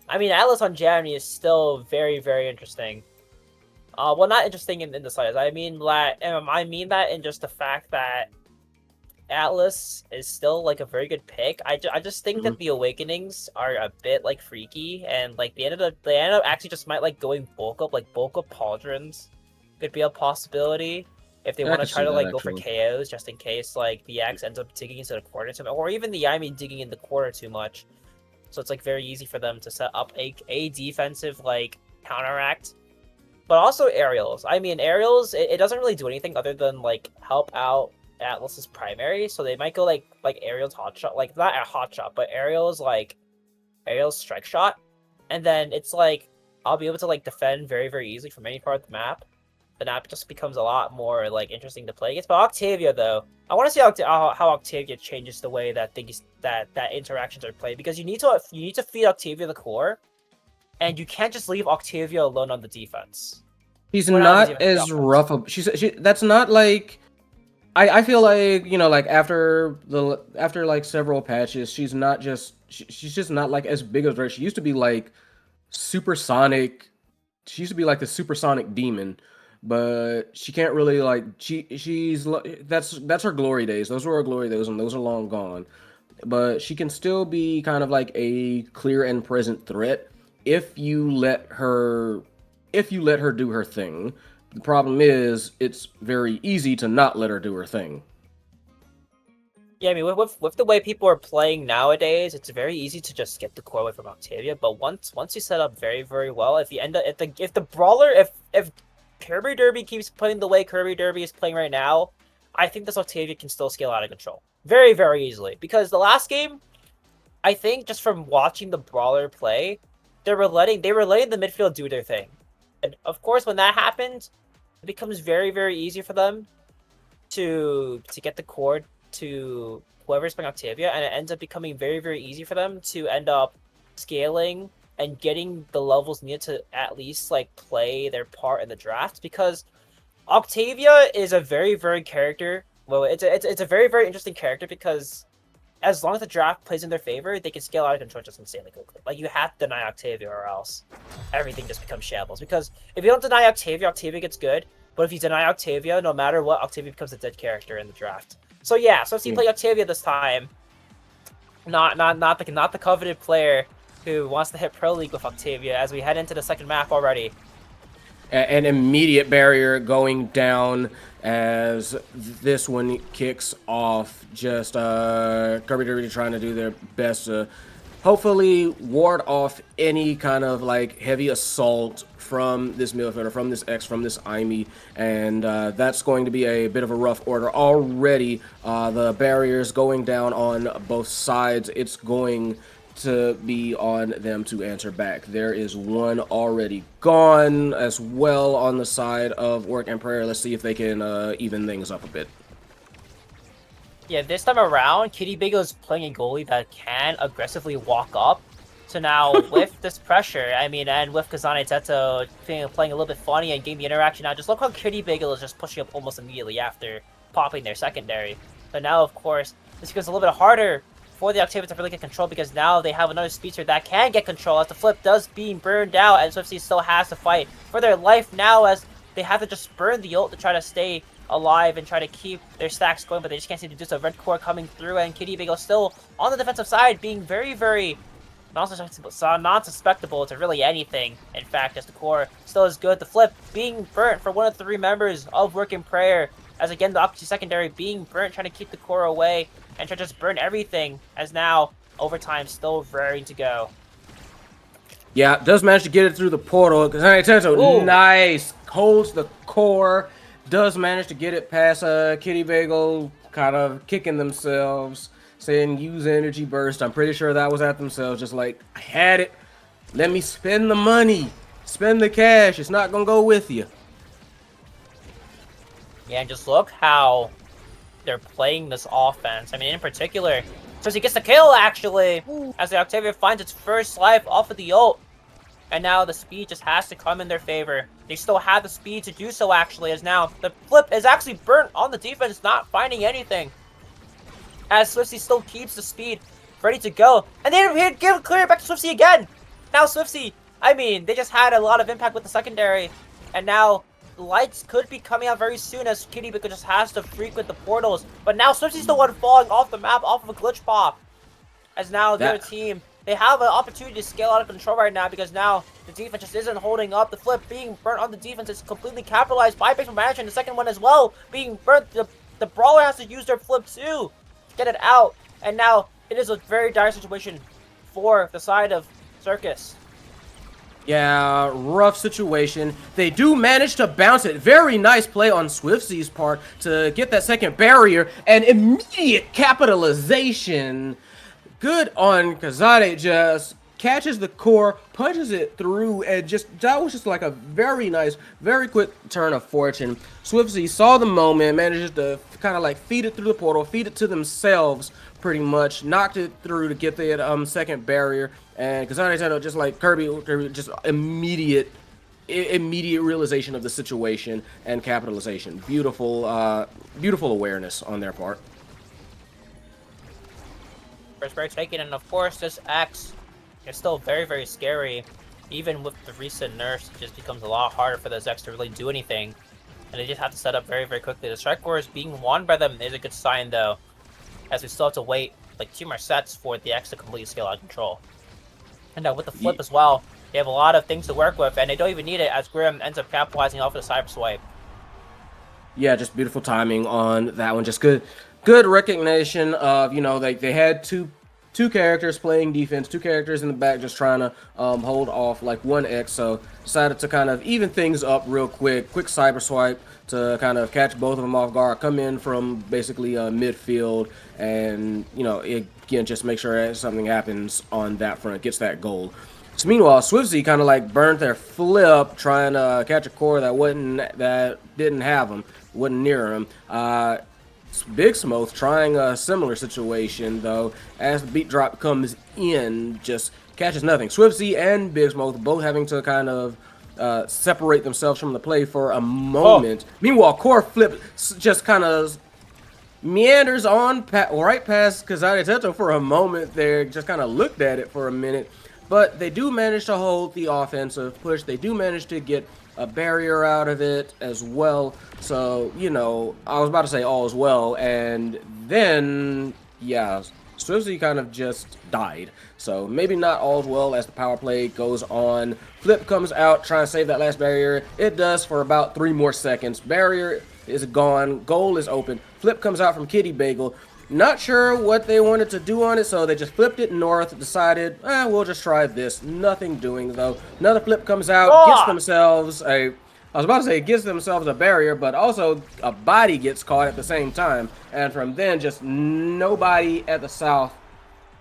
Atlas on Germany is still very, very interesting. Well, not interesting in the slightest. I mean that in just the fact that Atlas is still like a very good pick. I just think that the Awakenings are a bit like freaky, and like they ended up actually just might like going bulk up pauldrons could be a possibility if they want to try to like go for KOs just in case like the X ends up digging into the corner too much, or even the Yami digging in the corner too much. So it's like very easy for them to set up a defensive like counteract. But also aerials. Aerials, it doesn't really do anything other than like help out Atlas's primary, so they might go like aerials hot shot, like not a hot shot, but aerials strike shot, and then it's like I'll be able to like defend very, very easily from any part of the map. the map just becomes a lot more like interesting to play against. But Octavia, though, I want to see how Octavia changes the way that things that interactions are played, because you need to feed Octavia the core, and you can't just leave Octavia alone on the defense. She's Well, not as rough. That's not like. I feel like, you know, like after like several patches, she's just not like as big as her. She used to be like supersonic. She used to be like the supersonic demon, but she can't really like that's her glory days. Those were her glory days, and those are long gone. But she can still be kind of like a clear and present threat if you let her do her thing. The problem is, it's very easy to not let her do her thing. Yeah, I mean, with the way people are playing nowadays, it's very easy to just get the core away from Octavia. But once you set up very well, if you end up if the brawler if Kirby Derby keeps playing the way Kirby Derby is playing right now, I think this Octavia can still scale out of control very easily. Because the last game, I think just from watching the brawler play, they were letting the midfield do their thing, and of course when that happened, it becomes very easy for them to get the core to whoever's playing Octavia, and it ends up becoming very easy for them to end up scaling and getting the levels needed to at least like play their part in the draft. Because Octavia is a very character. Well, it's a very interesting character, because as long as the draft plays in their favor, they can scale out of control just insanely quickly. Like, you have to deny Octavia, or else everything just becomes shambles. Because if you don't deny Octavia, Octavia gets good. But if you deny Octavia, no matter what, Octavia becomes a dead character in the draft. So yeah, so if you play Octavia this time, not the coveted player who wants to hit Pro League with Octavia, as we head into the second map already. An immediate barrier going down as this one kicks off. Just Kirby Derby trying to do their best to hopefully ward off any kind of like heavy assault from this midfielder, from this X, from this Imi, and that's going to be a bit of a rough order already. The barriers going down on both sides. It's going to be on them to answer back. There is one already gone as well on the side of Work and Prayer. Let's see if they can even things up a bit. Yeah, this time around, Kitty Bagel is playing a goalie that can aggressively walk up. So now, with this pressure, I mean, and with Kazane Teto playing a little bit funny and getting the interaction now, just look how Kitty Bagel is just pushing up almost immediately after popping their secondary. So now, of course, this becomes a little bit harder for the Octavia to really get control, because now they have another speedster that can get control, as the flip does being burned out, and Swifty still has to fight for their life now, as they have to just burn the ult to try to stay alive and try to keep their stacks going, but they just can't seem to do so. Red core coming through, and Kitty Bagel still on the defensive side, being very non-suspectable to really anything. In fact, as the core still is good. The flip being burnt for one of the three members of Work and Prayer, as again the opposite secondary being burnt, trying to keep the core away and try to just burn everything, as now overtime still raring to go. Yeah, does manage to get it through the portal. Teto, nice, holds the core, does manage to get it past Kitty Bagel, kind of kicking themselves, saying use energy burst. I'm pretty sure that was at themselves, just like, I had it, let me spend the money, spend the cash, it's not gonna go with you. Yeah, and just look how they're playing this offense. I mean, in particular, so he gets the kill, actually, as the Octavia finds its first life off of the ult. And now the speed just has to come in their favor. They still have the speed to do so, actually, as now the flip is actually burnt on the defense, not finding anything. As Swifty still keeps the speed ready to go. And they give clear it back to Swifty again. Now Swifty, I mean, they just had a lot of impact with the secondary. And now the lights could be coming out very soon, as Kitty Bagel just has to frequent the portals. But now Swifty's the one falling off the map, off of a glitch pop. As now their team, they have an opportunity to scale out of control right now, because now the defense just isn't holding up. The flip being burnt on the defense is completely capitalized by Basement Management. The second one as well being burnt. The brawler has to use their flip too to get it out. And now it is a very dire situation for the side of Circus. Yeah, rough situation. They do manage to bounce it. Very nice play on Swifty's part to get that second barrier, and immediate capitalization. Good on Kazade, just catches the core, punches it through, and that was just like a very nice, very quick turn of fortune. Swiftsy saw the moment, manages to kind of like feed it through the portal, feed it to themselves pretty much, knocked it through to get the second barrier, and Kazane said just like Kirby just immediate realization of the situation and capitalization. Beautiful, beautiful awareness on their part. First break taken, and of course this X is still very, very scary. Even with the recent nerfs, it just becomes a lot harder for those X to really do anything. And they just have to set up very, very quickly. The strike wars being won by them is a good sign though, as we still have to wait like 2 more sets for the X to completely scale out of control. And with the flip as well, they have a lot of things to work with, and they don't even need it as Grim ends up capitalizing off of the cyber swipe. Yeah, just beautiful timing on that one. Just good recognition of, you know, they had two characters playing defense, 2 characters in the back just trying to hold off like 1x, so decided to kind of even things up real quick cyber swipe to kind of catch both of them off guard, come in from basically midfield, and, you know, again, just make sure something happens on that front, gets that goal. So meanwhile, Swiftsy kind of like burned their flip trying to catch a core that didn't have them, wasn't near him. Big Smoke trying a similar situation though, as the beat drop comes in, just catches nothing. Swiftsy and Big Smoke both having to kind of separate themselves from the play for a moment. Meanwhile, core flip just kind of meanders on right past Kazane Teto for a moment there, just kind of looked at it for a minute. But they do manage to hold the offensive push. They do manage to get a barrier out of it as well. So, you know, I was about to say all is well. And then, yeah, Swiftsy kind of just died. So maybe not all is well as the power play goes on. Flip comes out, trying to save that last barrier. It does for about 3 more seconds. Barrier is gone. Goal is open. Flip comes out from Kitty Bagel. Not sure what they wanted to do on it, so they just flipped it north, decided, we'll just try this. Nothing doing, though. Another flip comes out, gets themselves I was about to say gives themselves a barrier, but also a body gets caught at the same time. And from then, just nobody at the south,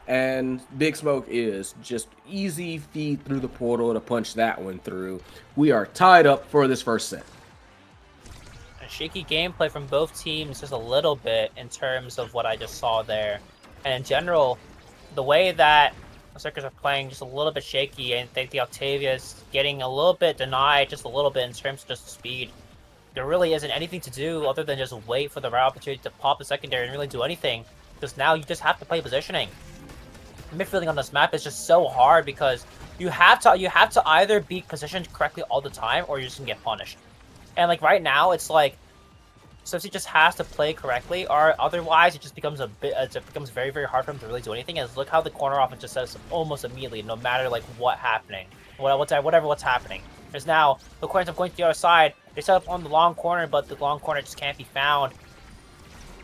and Big Smoke is just easy feed through the portal to punch that one through. We are tied up for this first set. Shaky gameplay from both teams just a little bit in terms of what I just saw there. And in general, the way that the Circus are playing just a little bit shaky, and I think the Octavia is getting a little bit denied just a little bit in terms of just speed. There really isn't anything to do other than just wait for the right opportunity to pop the secondary and really do anything. Because now you just have to play positioning. Midfielding on this map is just so hard because you have to either be positioned correctly all the time or you're just gonna get punished. And like right now, it's like Swiftsy just has to play correctly, or otherwise it just becomes very, very hard for him to really do anything. And look how the corner offense just says almost immediately, no matter like what's happening. There's now the corners of going to the other side. They set up on the long corner, but the long corner just can't be found.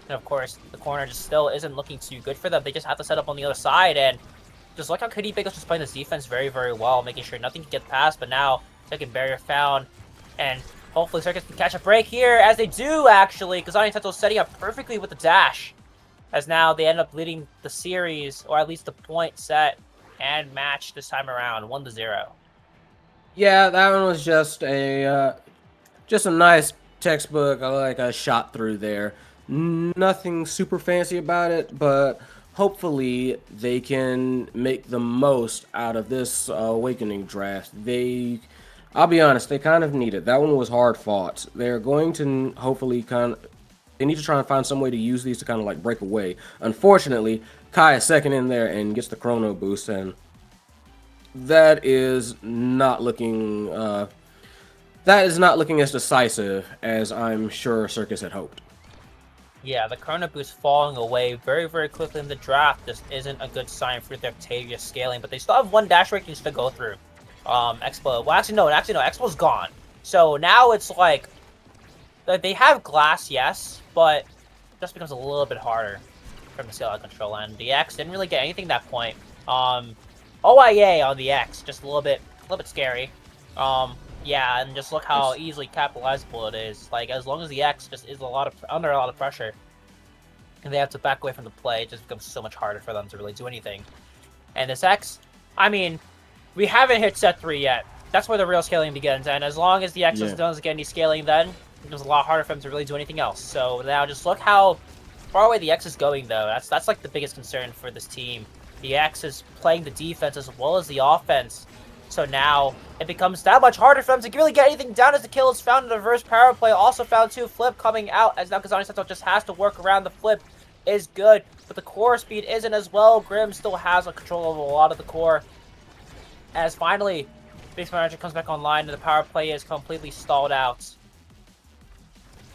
And of course, the corner just still isn't looking too good for them. They just have to set up on the other side, and just look how Kitty Bagel's just playing this defense very, very well, making sure nothing can get past. But now second barrier found, and hopefully Circus can catch a break here, as they do, actually. Kazane Teto's setting up perfectly with the dash, as now they end up leading the series, or at least the point set and match this time around, 1-0. Yeah, that one was just a nice textbook, like a shot through there. Nothing super fancy about it, but hopefully they can make the most out of this Awakening draft. I'll be honest, they kind of need it. That one was hard fought. They're going to hopefully they need to try and find some way to use these to kind of like break away. Unfortunately, Kai is second in there and gets the chrono boost, and that is not looking as decisive as I'm sure Circus had hoped. Yeah, the chrono boost falling away very, very quickly in the draft just isn't a good sign for the Octavia scaling, but they still have one dash rankings to go through. Expo. Well, actually, no. Expo's gone. So now it's like they have glass, yes, but it just becomes a little bit harder for them to scale out of control. And the X didn't really get anything at that point. OIA on the X, just a little bit scary. Yeah, and just look how easily capitalizable it is. Like, as long as the X just is under a lot of pressure, and they have to back away from the play, it just becomes so much harder for them to really do anything. And this X, I mean, we haven't hit set 3 yet. That's where the real scaling begins, and as long as the Exos doesn't get any scaling then, it's a lot harder for them to really do anything else. So now just look how far away the X is going, though. That's like the biggest concern for this team. The X is playing the defense as well as the offense. So now it becomes that much harder for them to really get anything down as the kill is found in the reverse power play. Also found 2 flip coming out as now Kazani Seto just has to work around the flip. Is good, but the core speed isn't as well. Grim still has a control over a lot of the core. As finally, Base Manager comes back online and the power play is completely stalled out.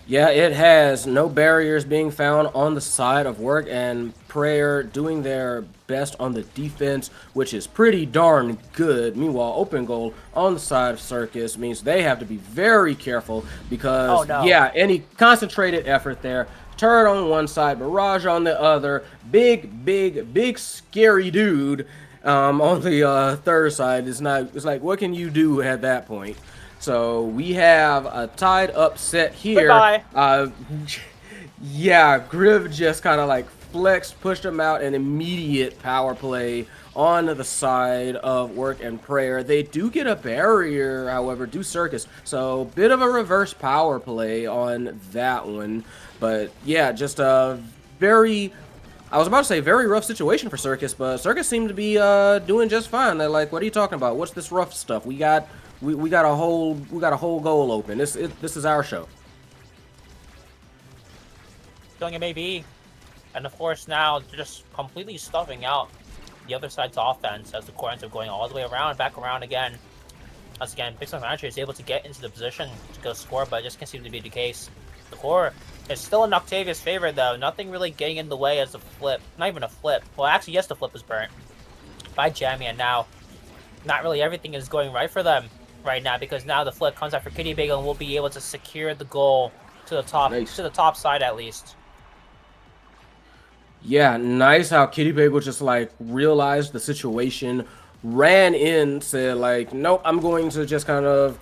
Yeah, it has no barriers being found on the side of Work, and Prayer doing their best on the defense, which is pretty darn good. Meanwhile, Open Goal on the side of Circus means they have to be very careful because, yeah, any concentrated effort there, turret on one side, Barrage on the other, big, scary dude on the third side. It's like, what can you do at that point? So we have a tied up set here. Yeah, Griv just kind of like flexed, pushed him out, an immediate power play on the side of Work and Prayer. They do get a barrier, however, do Circus. So bit of a reverse power play on that one. But yeah, just a very, I was about to say very rough situation for Circus, but Circus seemed to be doing just fine. They're like, what are you talking about? What's this rough stuff? We got a whole goal open. This is our show. Doing it maybe, and of course now they're just completely stuffing out the other side's offense as the core ends up going all the way around, back around again. Once again, Big Star Manager is able to get into the position to go score, but it just can't seem to be the case. The core is still in Octavia's favor though. Nothing really getting in the way as a flip. Not even a flip. Well, actually, yes, the flip is burnt by Jamie, and now not really everything is going right for them right now because now the flip comes out for Kitty Bagel and will be able to secure the goal to the top, to the top side at least. Yeah, nice how Kitty Bagel just like realized the situation, ran in, said like, nope, I'm going to just kind of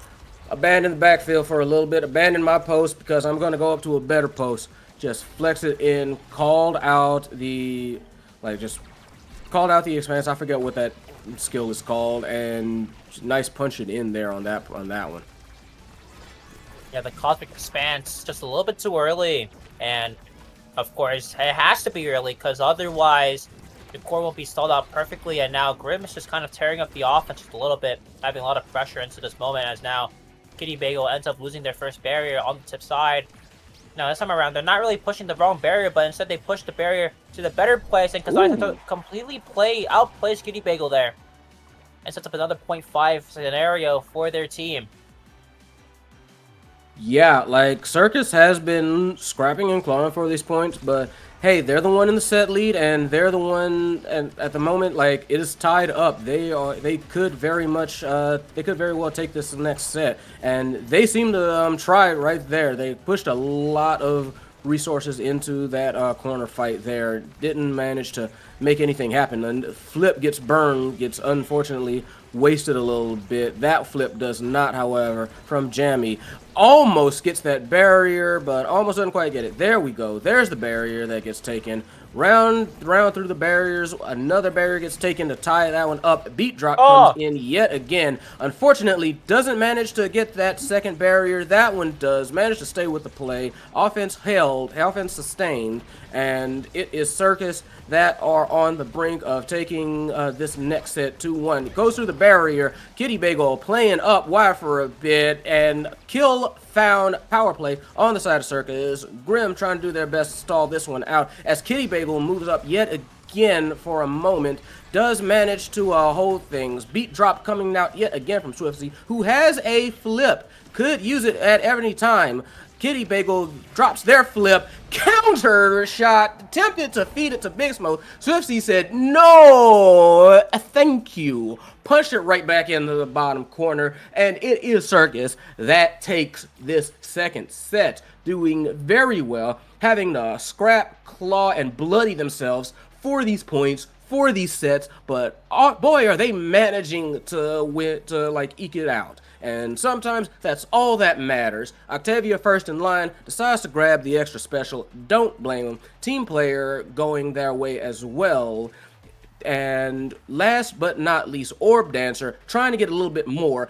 abandon the backfield for a little bit, abandon my post because I'm going to go up to a better post. Just flex it in, called out the, like just called out the expanse. I forget what that skill is called, and nice punch it in there on that one. Yeah, the Cosmic Expanse just a little bit too early, and of course it has to be early because otherwise the core won't be stalled out perfectly. And now Grim is just kind of tearing up the offense just a little bit, having a lot of pressure into this moment as now Kitty Bagel ends up losing their first barrier on the tip side. Now this time around, they're not really pushing the wrong barrier, but instead they push the barrier to the better place, and Kazai completely outplays Kitty Bagel there, and sets up another 0.5 scenario for their team. Yeah, like Circus has been scrapping and clawing for these points, but hey, they're the one in the set lead, and they're the one, and at the moment, like, it is tied up. They could very well take this next set, and they seem to try right there. They pushed a lot of resources into that corner fight there. Didn't manage to make anything happen, and Flip gets burned, gets unfortunately wasted a little bit. That flip does not, however, from Jammy. Almost gets that barrier, but almost doesn't quite get it. There we go. There's the barrier that gets taken. Round through the barriers. Another barrier gets taken to tie that one up. Beat drop comes in yet again. Unfortunately, doesn't manage to get that second barrier. That one does. Manage to stay with the play. Offense held. Offense sustained. And it is Circus that are on the brink of taking this next set 2-1. Goes through the barrier. Kitty Bagel playing up wide for a bit. And kill found power play on the side of Circus. Grim trying to do their best to stall this one out as Kitty Bagel moves up yet again for a moment. Does manage to hold things. Beat drop coming out yet again from Swifty, who has a flip. Could use it at any time. Kitty Bagel drops their flip, counter shot, attempted to feed it to Big Smoke. Swifty said, no, thank you. Punched it right back into the bottom corner, and it is Circus that takes this second set, doing very well, having to scrap, claw, and bloody themselves for these points, for these sets, but boy, are they managing to win, to like eke it out. And sometimes that's all that matters. Octavia first in line decides to grab the extra special. Don't blame him. Team player going their way as well. And last but not least, Orb Dancer, trying to get a little bit more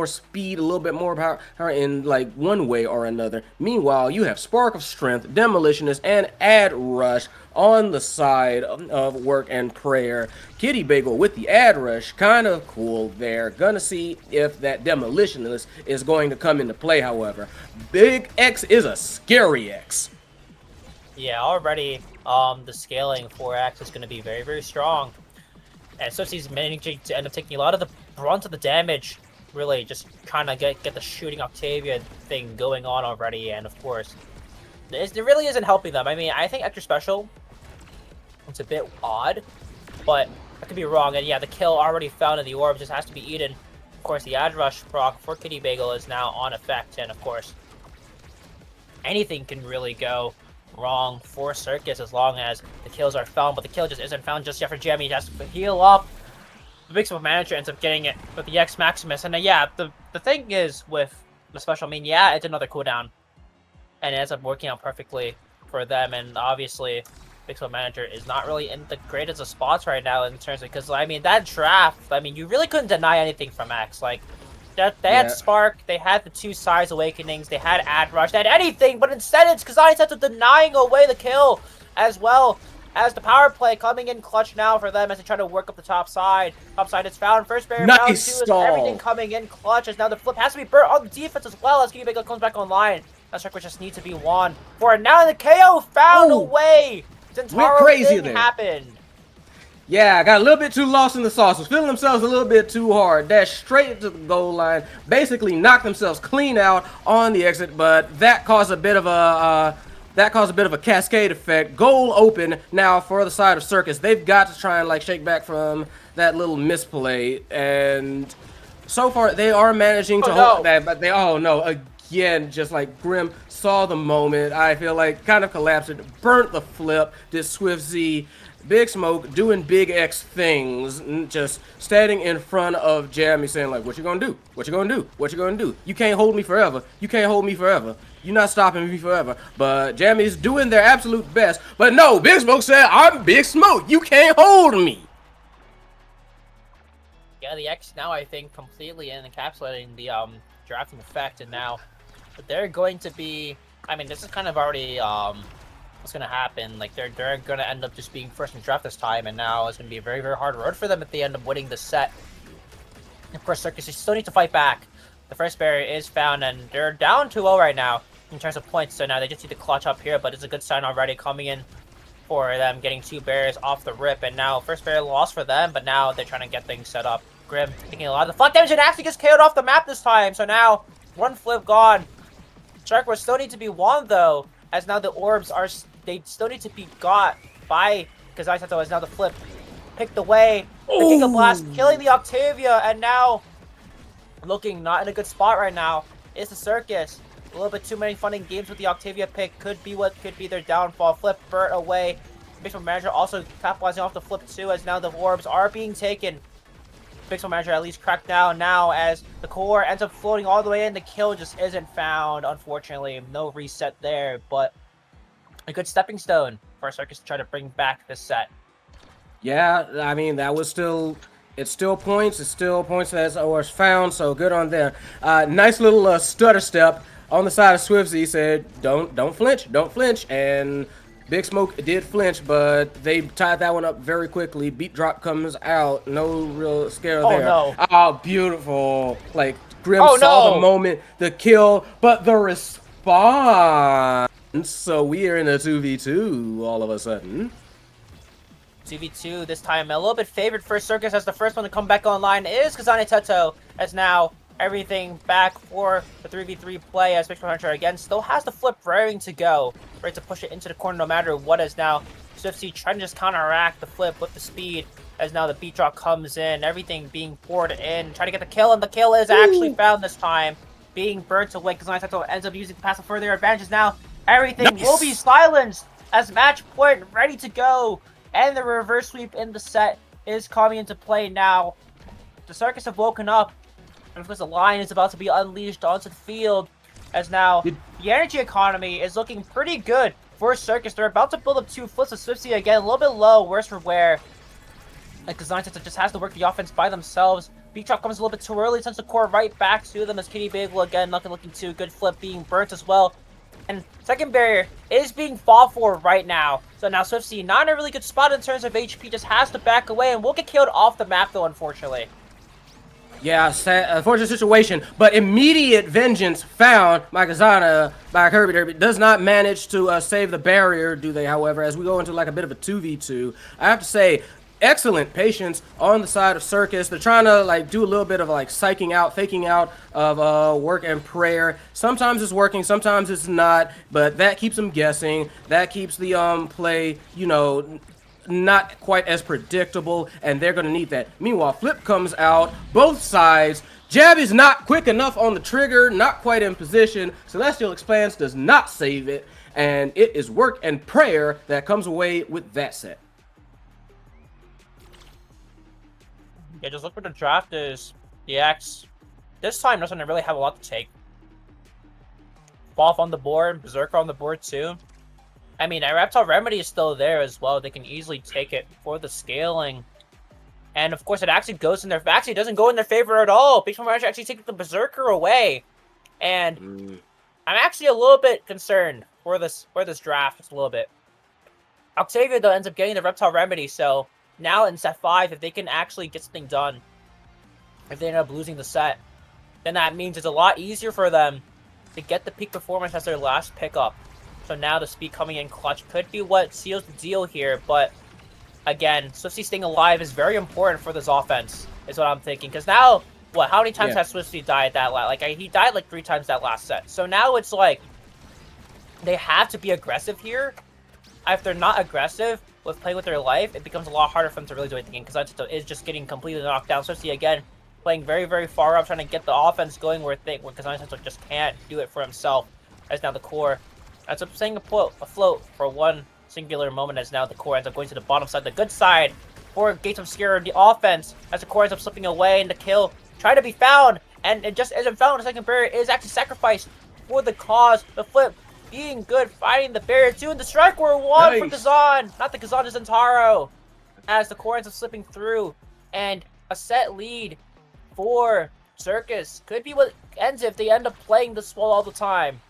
speed, a little bit more power in like one way or another. Meanwhile, you have Spark of Strength, Demolitionist, and Ad Rush on the side of Work and Prayer. Kitty Bagel with the Ad Rush, kind of cool there. Gonna see if that Demolitionist is going to come into play, however. Big X is a scary X. Yeah, already the scaling for X is going to be very, very strong. And Swifty's managing to end up taking a lot of the brunt of the damage, really just trying to get the shooting Octavia thing going on already. And of course, it really isn't helping them. I mean, I think extra special, it's a bit odd, but I could be wrong. And yeah, the kill already found in the orb just has to be eaten. Of course, the Ad Rush proc for Kitty Bagel is now on effect. And of course, anything can really go wrong for Circus as long as the kills are found, but the kill just isn't found just yet for Jamie. He has to heal up. The Big Smoke manager ends up getting it with the X Maximus, and yeah, the thing is with the special, I mean, yeah, it's another cooldown, and it ends up working out perfectly for them, and obviously Big Smoke manager is not really in the greatest of spots right now in terms of, because I mean, that draft, I mean, you really couldn't deny anything from X. Like, they had Spark, they had the 2 Size Awakenings, they had Ad Rush, they had anything, but instead it's Kazani Teto denying away the kill, as well as the power play coming in clutch now for them as they try to work up the top side. Top side is found, first barrier found, 2 is everything coming in clutch, as now the flip has to be burnt on the defense as well as Kitty comes back online. That Shark just needs to be won for it. Now the KO found a way. We're crazy there. Happened. Yeah, got a little bit too lost in the sauce. Was feeling themselves a little bit too hard. Dashed straight to the goal line. Basically knocked themselves clean out on the exit, but that caused a bit of a cascade effect. Goal open now for the side of Circus. They've got to try and like shake back from that little misplay, and so far they are managing to hold that. But they again, just like Grim saw the moment. I feel like kind of collapsed it, burnt the flip. Did Swift Z. Big Smoke doing Big X things, just standing in front of Jamie saying like, what you gonna do? What you gonna do? What you gonna do? You can't hold me forever. You can't hold me forever. You're not stopping me forever. But Jamie's doing their absolute best. But no, Big Smoke said, I'm Big Smoke. You can't hold me. Yeah, the X now, I think, completely encapsulating the drafting effect, and now they're going to be, I mean, this is kind of already what's going to happen. Like, they're going to end up just being first in draft this time, and now it's going to be a very, very hard road for them if they end up winning the set. Of course, Circus, you still need to fight back. The first barrier is found, and they're down 2-0 right now in terms of points, so now they just need to clutch up here, but it's a good sign already coming in for them, getting 2 barriers off the rip, and now first barrier lost for them, but now they're trying to get things set up. Grim taking a lot of the flat damage and actually gets KO'd off the map this time, so now 1 flip gone. Shark still need to be won, though, as now the orbs are, they still need to be got by Kazai Sato, as now the flip picked away. The Giga Blast killing the Octavia, and now looking not in a good spot right now is the Circus. A little bit too many fun and games with the Octavia pick could be what could be their downfall. Flip burnt away. Big Smoke Manager also capitalizing off the flip too, as now the orbs are being taken. Big Smoke Manager at least cracked down now as the core ends up floating all the way in. The kill just isn't found, unfortunately. No reset there, but a good stepping stone for Circus to try to bring back this set. Yeah, I mean, that was still, it's still points that was found, so good on them. Nice little stutter step on the side of Swifzy. Said, don't flinch, and Big Smoke did flinch, but they tied that one up very quickly. Beat drop comes out, no real scare there. No. Oh, beautiful. Like, Grim saw the moment, the kill, but the response. So we are in a 2v2 all of a sudden. 2v2 this time, a little bit favored for Circus, as the first one to come back online is Kazane Teto, as now everything back for the 3v3 play, as Big Smoke Hunter again still has the flip raring to go, ready to push it into the corner no matter what, as now Swifty trying to just counteract the flip with the speed, as now the beat drop comes in, everything being poured in, trying to get the kill, and the kill is actually found this time, being burnt away. Kazane Teto ends up using the passive for their advantages now. Everything will be silenced as match point ready to go. And the reverse sweep in the set is coming into play now. The Circus have woken up. And of course the line is about to be unleashed onto the field. As now the energy economy is looking pretty good for Circus. They're about to build up 2 flips of Swifty again. A little bit low, worse for wear. And Design just has to work the offense by themselves. Beat Drop comes a little bit too early, sends the core right back to them as Kitty Bagel again, nothing looking too good. Flip being burnt as well. And second barrier is being fought for right now. So now SwiftC not in a really good spot in terms of HP, just has to back away and will get killed off the map though, unfortunately. Yeah, sad, unfortunate situation, but immediate vengeance found by Kazana, by Kirby Derby, does not manage to save the barrier, do they, however, as we go into like a bit of a 2v2. I have to say, excellent patience on the side of Circus. They're trying to like do a little bit of like psyching out, faking out of work and prayer. Sometimes it's working, sometimes it's not, but that keeps them guessing. That keeps the play, you know, not quite as predictable, and they're going to need that. Meanwhile, Flip comes out, both sides. Jab is not quick enough on the trigger, not quite in position. Celestial Expanse does not save it, and it is work and prayer that comes away with that set. Yeah, just look where the draft is. The X this time doesn't really have a lot to take. Boff on the board, Berserker on the board too. I mean, Reptile Remedy is still there as well. They can easily take it for the scaling. And of course, it actually goes in their... Actually, it doesn't go in their favor at all. Big Manager actually takes the Berserker away. And I'm actually a little bit concerned for this draft, just a little bit. Octavia, though, ends up getting the Reptile Remedy, so now in set 5, if they can actually get something done, if they end up losing the set, then that means it's a lot easier for them to get the peak performance as their last pickup. So now the speed coming in clutch could be what seals the deal here, but again, SwiftC staying alive is very important for this offense, is what I'm thinking. Because now, what? How many times has SwiftC died that last? Like, he died like 3 times that last set. So now it's like they have to be aggressive here. If they're not aggressive with playing with their life, it becomes a lot harder for them to really do anything. Because Anto is just getting completely knocked down. SwiftC again playing very, very far up, trying to get the offense going where because Anto just can't do it for himself. As now the core. Ends up staying afloat for one singular moment as now the core ends up going to the bottom side, the good side for Gates of Scare, the offense, as the core ends up slipping away and the kill trying to be found, and it just isn't found. The second barrier is actually sacrificed for the cause. The Flip being good, fighting the barrier 2, and the strike were 1 from Kazan. Not the Kazan, is Zentaro. As the core ends up slipping through, and a set lead for Circus could be what ends if they end up playing this well all the time.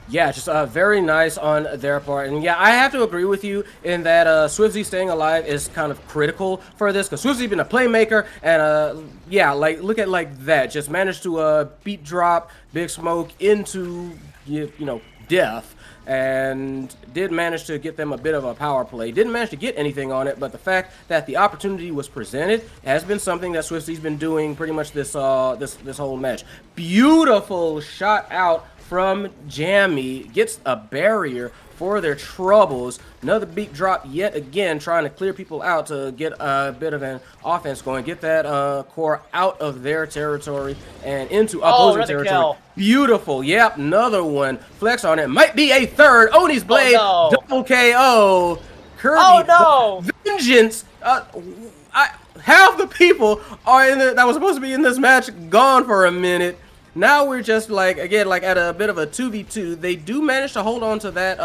Yeah, just very nice on their part. And yeah, I have to agree with you in that SwiftZ staying alive is kind of critical for this, because SwiftZ been a playmaker, and yeah, like look at like that, just managed to beat drop Big Smoke into you know death, and did manage to get them a bit of a power play. Didn't manage to get anything on it, but the fact that the opportunity was presented has been something that SwiftZ's been doing pretty much this this whole match. Beautiful shot out from Jammy, gets a barrier for their troubles. Another beat drop yet again, trying to clear people out to get a bit of an offense going. Get that core out of their territory and into opposing territory. Kill. Beautiful. Yep, another one. Flex on it. Might be a third. Oni's Blade. Oh, no. Double KO. Kirby. Oh, no. Vengeance. Half the people are in that was supposed to be in this match gone for a minute. Now we're just like, again, like at a bit of a 2v2. They do manage to hold on to that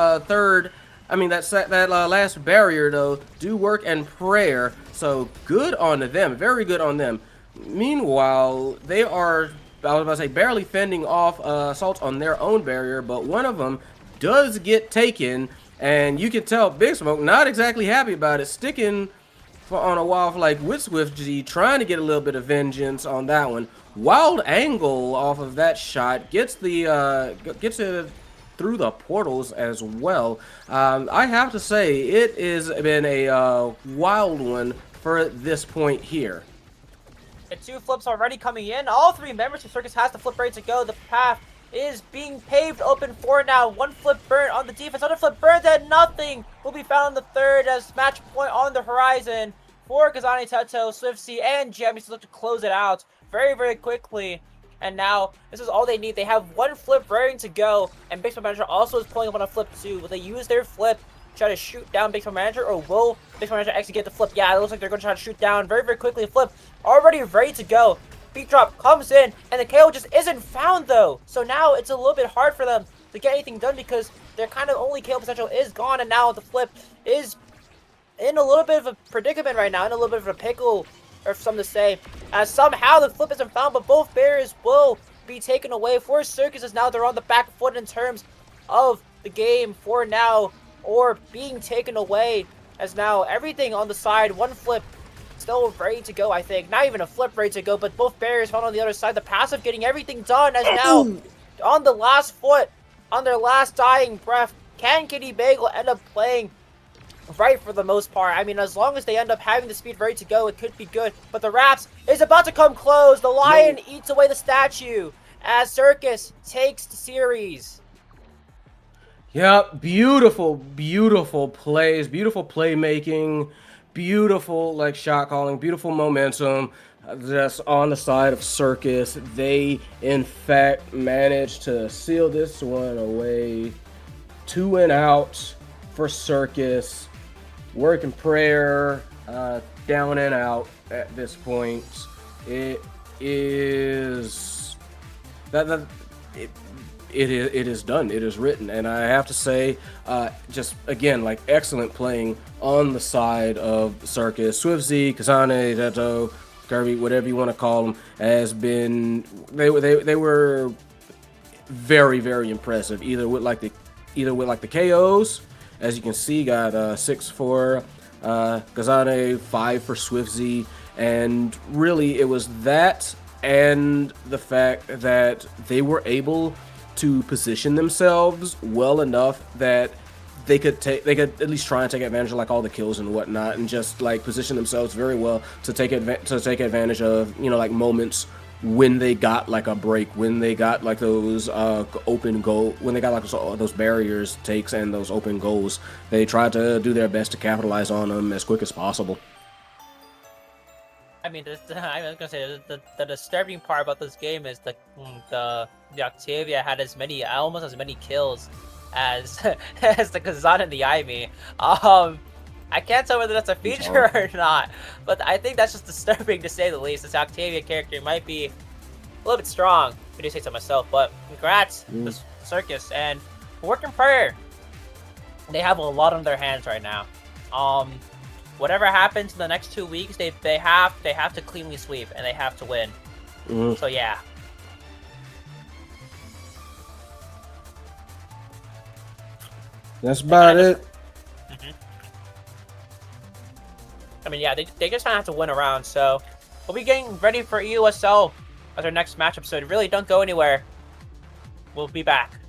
last barrier, though. Do work and prayer. So good on them. Very good on them. Meanwhile, they are, I was about to say, barely fending off assaults on their own barrier, but one of them does get taken, and you can tell Big Smoke not exactly happy about it, sticking on a wall like with SwiftZ, trying to get a little bit of vengeance on that one. Wild angle off of that shot, gets it through the portals as well. I have to say, it has been a wild one for this point here. The 2 flips already coming in. All 3 members of Circus has the flip ready to go. The path is being paved open for now. 1 flip burnt on the defense, another flip burnt, and nothing will be found on the third as match point on the horizon for Kazani Teto, SwiftZ, and Jammy to look to close it out very, very quickly. And now this is all they need. They have 1 flip ready to go, and Big Manager also is pulling up on a flip too. Will they use their flip to try to shoot down Big Manager, or will Big Manager actually get the flip? Yeah, it looks like they're going to try to shoot down very, very quickly. Flip already ready to go. Beat drop comes in, and the KO just isn't found though. So now it's a little bit hard for them to get anything done because their kind of only KO potential is gone, and now the flip is in a little bit of a predicament right now, in a little bit of a pickle, or something to say, as somehow the flip isn't found, but both barriers will be taken away for Circus, as now they're on the back foot in terms of the game for now, or being taken away, as now everything on the side, one flip still ready to go, I think. Not even a flip ready to go, but both barriers found on the other side. The passive getting everything done, as now on the last foot, on their last dying breath, can Kitty Bagel end up playing right for the most part? I mean, as long as they end up having the speed ready to go, it could be good. But the Raps is about to come close. The Lion eats away the statue as Circus takes the series. Yep, beautiful, beautiful plays, beautiful playmaking, beautiful like shot calling, beautiful momentum. Just on the side of Circus, they in fact managed to seal this one away. 2 and out for Circus. Work and prayer, down and out at this point. It is it is done. It is written, and I have to say, just again, like excellent playing on the side of Circus. SwiftZ, Kazane, Teto, Kirby, whatever you want to call them, has been they were very, very impressive. Either with like the KOs, as you can see, got 6 for Kazane, 5 for SwiftZ, and really it was that and the fact that they were able to position themselves well enough that they could at least try and take advantage of like all the kills and whatnot, and just like position themselves very well to take advantage of, you know, like moments when they got like a break, when they got like those open goal, when they got like those barriers takes and those open goals. They tried to do their best to capitalize on them as quick as possible. I mean, I was gonna say the disturbing part about this game is the Octavia had almost as many kills as as the Kazan and the Aimi. I can't tell whether that's a feature or not, but I think that's just disturbing to say the least. This Octavia character might be a little bit strong, if I do say so myself. But congrats to Circus, and work in prayer. They have a lot on their hands right now. Whatever happens in the next 2 weeks, they have to cleanly sweep, and they have to win. So yeah. That's about it. I mean, yeah, they just have to win around. So we'll be getting ready for EUSL as our next matchup. So really, don't go anywhere. We'll be back.